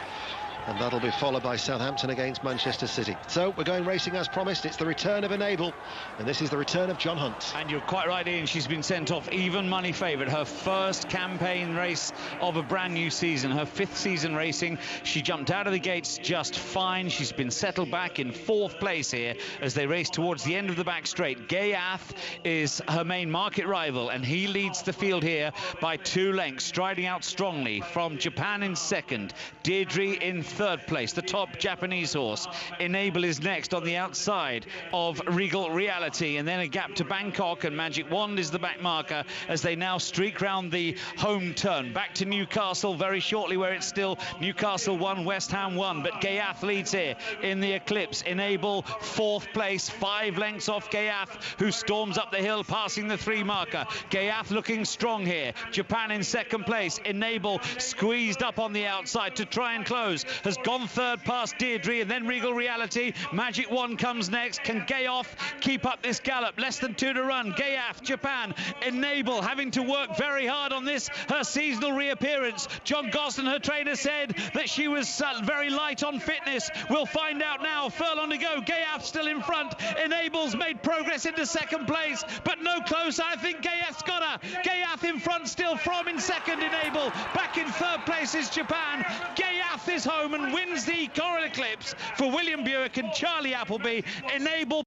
And that'll be followed by Southampton against Manchester City. So we're going racing as promised. It's the return of Enable, and this is the return of John Hunt. And you're quite right, Ian. She's been sent off even money favourite. Her first campaign race of a brand new season, her 5th season racing. She jumped out of the gates just fine. She's been settled back in 4th place here as they race towards the end of the back straight. Gayath is her main market rival, and he leads the field here by 2 lengths, striding out strongly from Japan in 2nd, Deirdre in 3rd place. The top Japanese horse, Enable, is next on the outside of Regal Reality, and then a gap to Bangkok, and Magic Wand is the back marker as they now streak round the home turn. Back to Newcastle very shortly, where it's still Newcastle 1, West Ham 1, but Gayath leads here in the Eclipse. Enable 4th place, 5 lengths off Gayath, who storms up the hill passing the 3 marker. Gayath looking strong here. Japan in 2nd place. Enable squeezed up on the outside to try and close, has gone 3rd past Deirdre, and then Regal Reality. Magic Wand comes next. Can Gayath keep up this gallop? Less than 2 to run. Gayath, Japan, Enable having to work very hard on this, her seasonal reappearance. John Gosden, her trainer, said that she was very light on fitness. We'll find out now. Furlong to go. Gayath still in front. Enable's made progress into 2nd place, but no closer. I think Gayath's got her. Gayath in front still from in 2nd. Enable back in 3rd place is Japan. Gayath is home and wins the Coral Eclipse for William Buick and Charlie Appleby. Enable.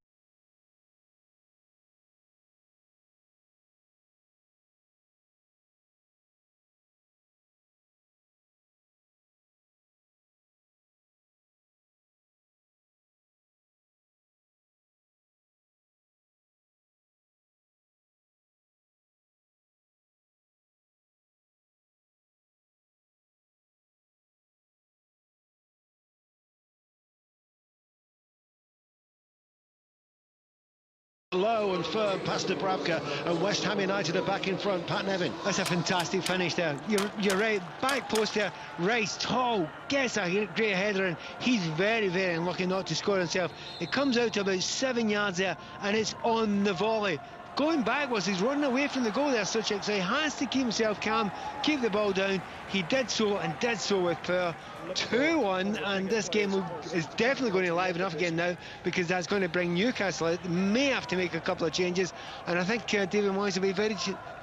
Low and firm past Dubravka, and West Ham United are back in front. Pat Nevin. That's a fantastic finish there. You're right. Back post there, Rice tall, gets a great header, and he's very, very unlucky not to score himself. It comes out to about 7 yards there, and it's on the volley. Going backwards, he's running away from the goal there, Souček, so he has to keep himself calm, keep the ball down. He did so, and did so with power. 2-1, and this game is definitely going to liven up again now, because that's going to bring Newcastle out. They may have to make a couple of changes, and I think David Moyes will be very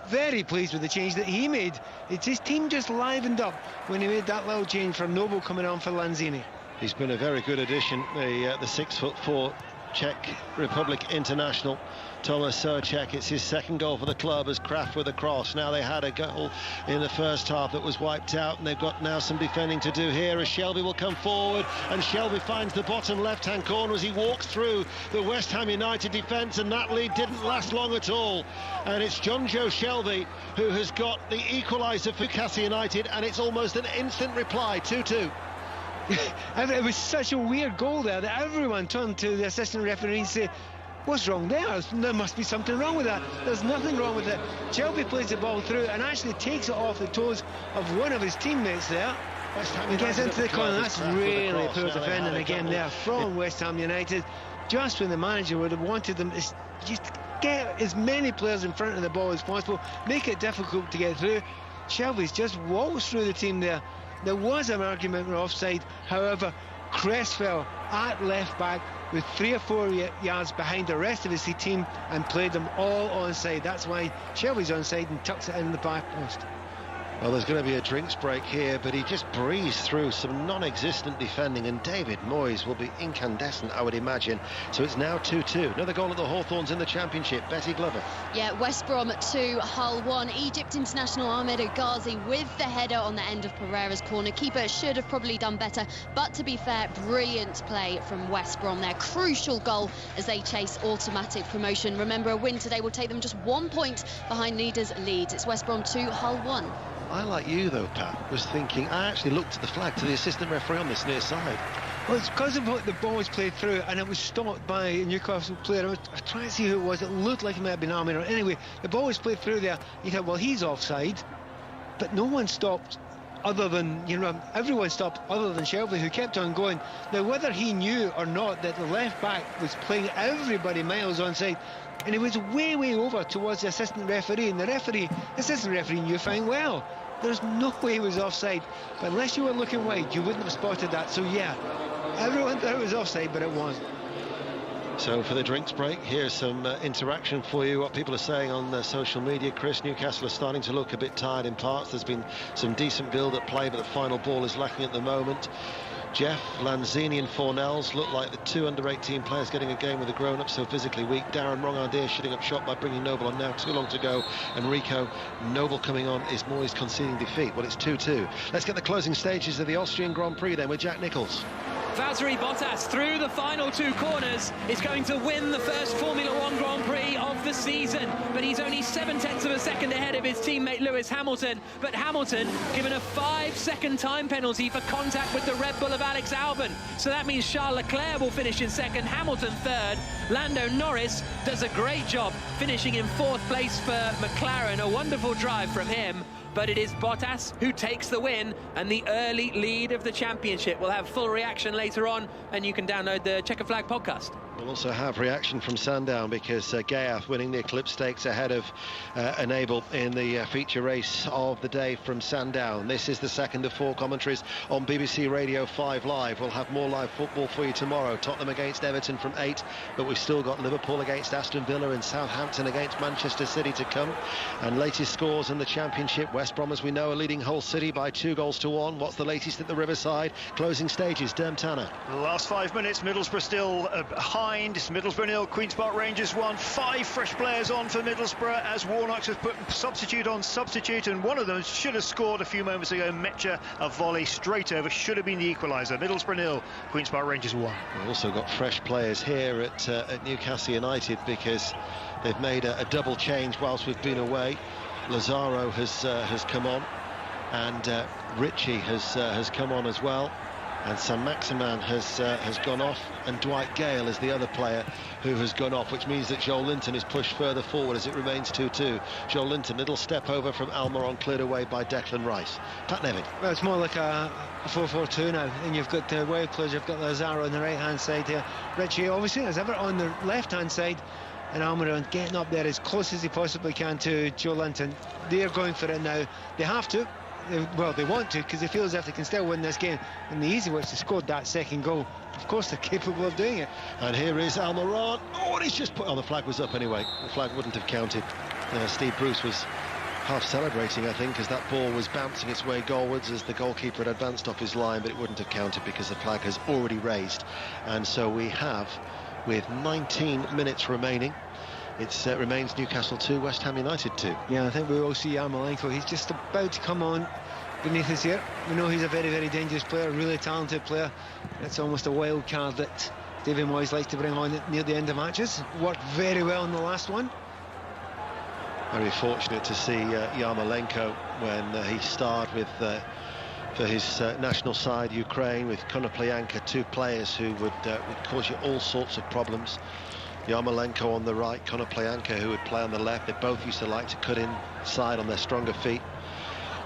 very pleased with the change that he made. His team just livened up when he made that little change for Noble coming on for Lanzini. He's been a very good addition, the 6'4" Czech Republic international, Tomáš Souček. It's his second goal for the club as Kraft with a cross. Now they had a goal in the first half that was wiped out, and they've got now some defending to do here as Shelby will come forward, and Shelby finds the bottom left-hand corner as he walks through the West Ham United defence, and that lead didn't last long at all. And it's John Joe Shelby who has got the equaliser for Newcastle United, and it's almost an instant reply, 2-2. It was such a weird goal there that everyone turned to the assistant referee and said, what's wrong there? There must be something wrong with that. There's nothing wrong with it. Shelby plays the ball through and actually takes it off the toes of one of his teammates there. And gets into the corner. That's really poor defending again there from West Ham United. Just when the manager would have wanted them to just get as many players in front of the ball as possible, make it difficult to get through. Shelby's just waltzed through the team there. There was an argument for offside, however, Cresswell at left back with 3 or 4 yards behind the rest of his team and played them all onside. That's why Shelby's onside and tucks it in the back post. Well, there's going to be a drinks break here, but he just breezed through some non-existent defending, and David Moyes will be incandescent, I would imagine. So it's now 2-2. Another goal at the Hawthorns in the Championship. Betty Glover. Yeah, West Brom 2, Hull 1. Egypt international Ahmed Ghazi with the header on the end of Pereira's corner. Keeper should have probably done better, but to be fair, brilliant play from West Brom there. Crucial goal as they chase automatic promotion. Remember, a win today will take them just 1 point behind leaders Leeds. It's West Brom 2, Hull 1. I, like you though, Pat, was thinking, I actually looked at the flag to the assistant referee on this near side. Well, it's because of what the ball was played through, and it was stopped by a Newcastle player. I was trying to see who it was. It looked like it might have been Armin. Anyway, the ball was played through there. You thought, well, he's offside, but no one stopped other than, everyone stopped other than Shelby, who kept on going. Now, whether he knew or not that the left back was playing everybody miles onside, and he was way over towards the assistant referee, and the assistant referee knew fine well there's no way he was offside, but unless you were looking wide you wouldn't have spotted that. So yeah, everyone thought it was offside, but it wasn't. So for the drinks break, here's some interaction for you, what people are saying on social media. Chris, Newcastle are starting to look a bit tired in parts. There's been some decent build-up play, but the final ball is lacking at the moment. Jeff, Lanzini and Fornells look like the 2 under-18 players getting a game with the grown-ups, so physically weak. Darren, wrong idea, shooting up shot by bringing Noble on now. Too long to go. Enrico, Noble coming on. Is Moyes conceding defeat? Well, it's 2-2. Let's get the closing stages of the Austrian Grand Prix then with Jack Nicholls. Valtteri Bottas through the final 2 corners is going to win the first Formula 1 Grand Prix of the season, but he's only 0.7 of a second ahead of his teammate Lewis Hamilton. But Hamilton given a 5-second time penalty for contact with the Red Bull of Alex Albon, so that means Charles Leclerc will finish in second, Hamilton third. Lando Norris does a great job finishing in 4th place for McLaren. A wonderful drive from him. But it is Bottas who takes the win and the early lead of the championship. We'll have full reaction later on, and you can download the Checker Flag podcast. We'll also have reaction from Sandown because Gayaf winning the Eclipse Stakes ahead of Enable in the feature race of the day from Sandown. This is the second of 4 commentaries on BBC Radio 5 Live. We'll have more live football for you tomorrow. Tottenham against Everton from 8, but we've still got Liverpool against Aston Villa and Southampton against Manchester City to come. And latest scores in the Championship. West Brom, as we know, are leading Hull City by 2-1. What's the latest at the Riverside? Closing stages, Derm Tanner. The last 5 minutes, Middlesbrough still behind. Middlesbrough 0, Queen's Park Rangers 1. 5 fresh players on for Middlesbrough as Warnock has put substitute on substitute, and one of them should have scored a few moments ago. Metcha, a volley straight over, should have been the equaliser. Middlesbrough 0, Queen's Park Rangers 1. We've also got fresh players here at Newcastle United because they've made a double change whilst we've been away. Lazaro has come on, and Ritchie has come on as well, and Saint-Maximin has gone off, and Dwight Gale is the other player who has gone off, which means that Joel Linton is pushed further forward as it remains 2-2. Joel Linton, little step over from Almiron, cleared away by Declan Rice. Pat Nevin. Well, it's more like a 4-4-2 now, and you've got Wales players, you've got Lazaro on the right-hand side here. Ritchie, obviously, as ever, on the left-hand side, and Almiron getting up there as close as he possibly can to Joe Linton. They're going for it now. They have to. Well, they want to, because they feel as if they can still win this game. And the easy was to score that second goal. Of course, they're capable of doing it. And here is Almiron. Oh, and he's just put... Oh, the flag was up anyway. The flag wouldn't have counted. Steve Bruce was half celebrating, I think, as that ball was bouncing its way goalwards as the goalkeeper had advanced off his line, but it wouldn't have counted because the flag has already raised. And so we have, with 19 minutes remaining, it remains Newcastle 2, West Ham United 2. Yeah, I think we will see Yarmolenko. He's just about to come on beneath his ear. We know he's a very, very dangerous player, a really talented player. It's almost a wild card that David Moyes likes to bring on near the end of matches. Worked very well in the last one. Very fortunate to see Yarmolenko when he starred with for his national side Ukraine with Konoplyanka, two players who would cause you all sorts of problems. Yarmolenko on the right, Konoplyanka who would play on the left. They both used to like to cut inside on their stronger feet.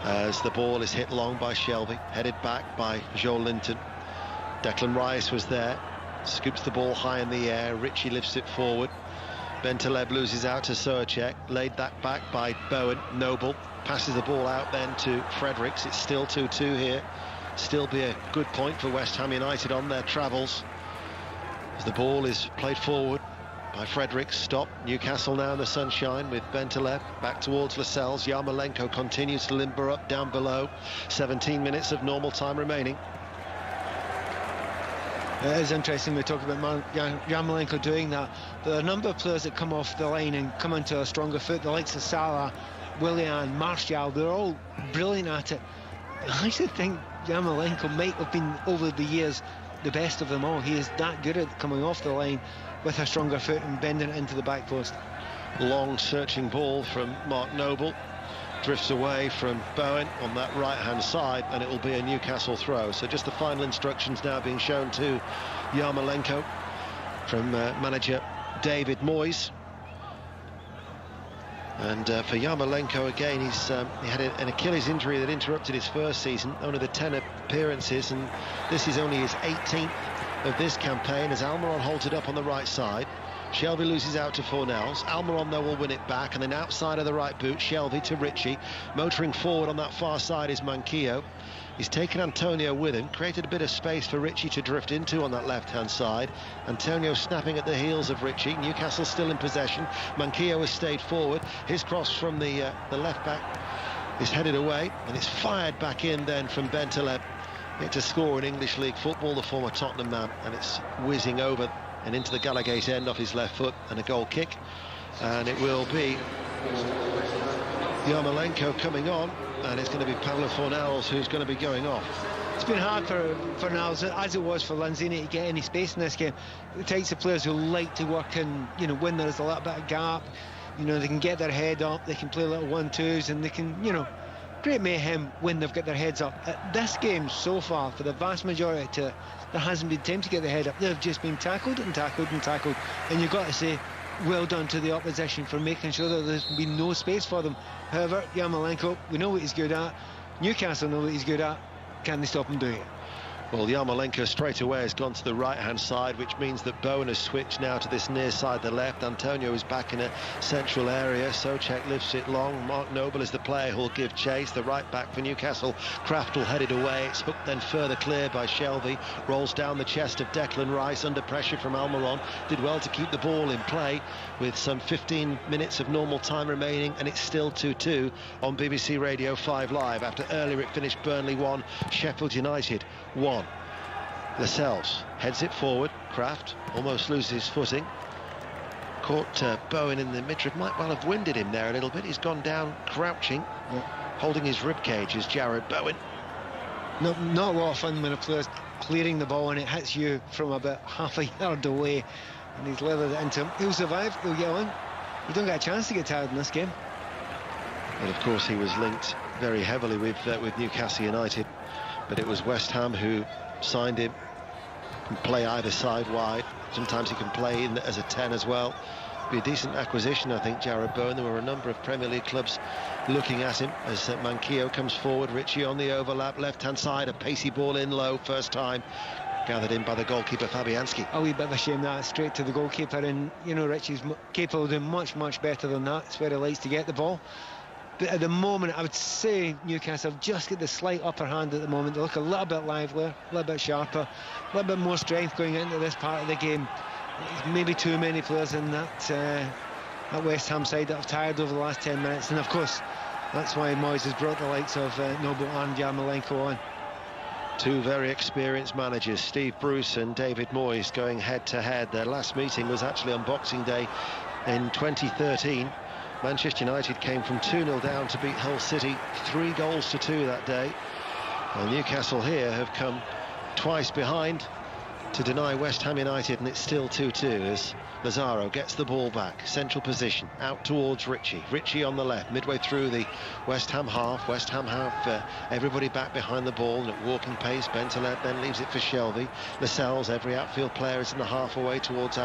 As the ball is hit long by Shelby, headed back by Joe Linton. Declan Rice was there, scoops the ball high in the air. Ritchie lifts it forward. Bentaleb loses out to Souček, laid that back by Bowen. Noble passes the ball out then to Fredericks. It's still 2-2 here. Still be a good point for West Ham United on their travels. As the ball is played forward by Fredericks. Stop. Newcastle now in the sunshine with Bentaleb back towards Lascelles. Yarmolenko continues to limber up down below. 17 minutes of normal time remaining. It is interesting we talk about Yarmolenko doing that, but a number of players that come off the line and come into a stronger foot, the likes of Salah, Willian, Martial, they're all brilliant at it. I actually think Yarmolenko might have been, over the years, the best of them all. He is that good at coming off the line with a stronger foot and bending it into the back post. Long searching ball from Mark Noble. Drifts away from Bowen on that right-hand side, and it will be a Newcastle throw. So just the final instructions now being shown to Yarmolenko from manager David Moyes. And for Yarmolenko again, he had an Achilles injury that interrupted his first season, only the 10 appearances, and this is only his 18th of this campaign as Almiron holds it up on the right side. Shelby loses out to Fornells. Almiron, though, will win it back, and then outside of the right boot, Shelby to Ritchie. Motoring forward on that far side is Manquillo. He's taken Antonio with him, created a bit of space for Ritchie to drift into on that left-hand side. Antonio snapping at the heels of Ritchie. Newcastle still in possession. Manquillo has stayed forward. His cross from the left back is headed away, and it's fired back in then from Bentaleb. Yet to score in English League football, the former Tottenham man, and it's whizzing over and into the Gallagate end off his left foot, and a goal kick. And it will be Yarmolenko coming on, and it's going to be Pablo Fornells who's going to be going off. It's been hard for Fornells, as it was for Lanzini, to get any space in this game. The types of players who like to work in, when there's a little bit of gap, they can get their head up, they can play little 1-2s, and they can, create mayhem when they've got their heads up. At this game so far, for the vast majority, there hasn't been time to get their head up. They've just been tackled and tackled and tackled, and you've got to say well done to the opposition for making sure that there's been no space for them. However, Yarmolenko, we know what he's good at. Newcastle know what he's good at. Can they stop him doing it? Well, Yarmolenko straight away has gone to the right-hand side, which means that Bowen has switched now to this near side, the left. Antonio is back in a central area. Souček lifts it long. Mark Noble is the player who'll give chase. The right back for Newcastle, Craftel headed away. It's hooked then further clear by Shelby. Rolls down the chest of Declan Rice under pressure from Almiron. Did well to keep the ball in play with some 15 minutes of normal time remaining, and it's still 2-2 on BBC Radio 5 Live. After earlier it finished Burnley 1, Sheffield United 1. Lascelles heads it forward. Kraft almost loses his footing. Caught Bowen in the midriff. Might well have winded him there a little bit. He's gone down crouching, holding his ribcage is Jared Bowen. Not a lot of fun when a player's clearing the ball and it hits you from about half a yard away, and he's leathered it into him. He'll survive, he'll get on. You don't get a chance to get tired in this game. And of course he was linked very heavily with Newcastle United, but it was West Ham who signed him. Can play either side wide. Sometimes he can play in as a 10 as well. Be a decent acquisition, I think, Jared Bowen. There were a number of Premier League clubs looking at him as Manquillo comes forward. Ritchie on the overlap, left-hand side, a pacey ball in low, first time. Gathered in by the goalkeeper, Fabianski. A wee bit of a shame that, straight to the goalkeeper, and, Ritchie's capable of doing much, much better than that. It's where he likes to get the ball. But at the moment, I would say Newcastle have just got the slight upper hand at the moment. They look a little bit livelier, a little bit sharper, a little bit more strength going into this part of the game. Maybe too many players in that West Ham side that have tired over the last 10 minutes. And of course, That's why Moyes has brought the likes of Noble and Yarmolenko on. Two very experienced managers, Steve Bruce and David Moyes, going head-to-head. Their last meeting was actually on Boxing Day in 2013. Manchester United came from 2-0 down to beat Hull City 3-2 that day. Well, Newcastle here have come twice behind to deny West Ham United, and it's still 2-2 as Lazaro gets the ball back, central position, out towards Ritchie. Ritchie on the left, midway through the West Ham half. West Ham have everybody back behind the ball and at walking pace. Bentaleb then leaves it for Shelvey. Lascelles, every outfield player is in the half away towards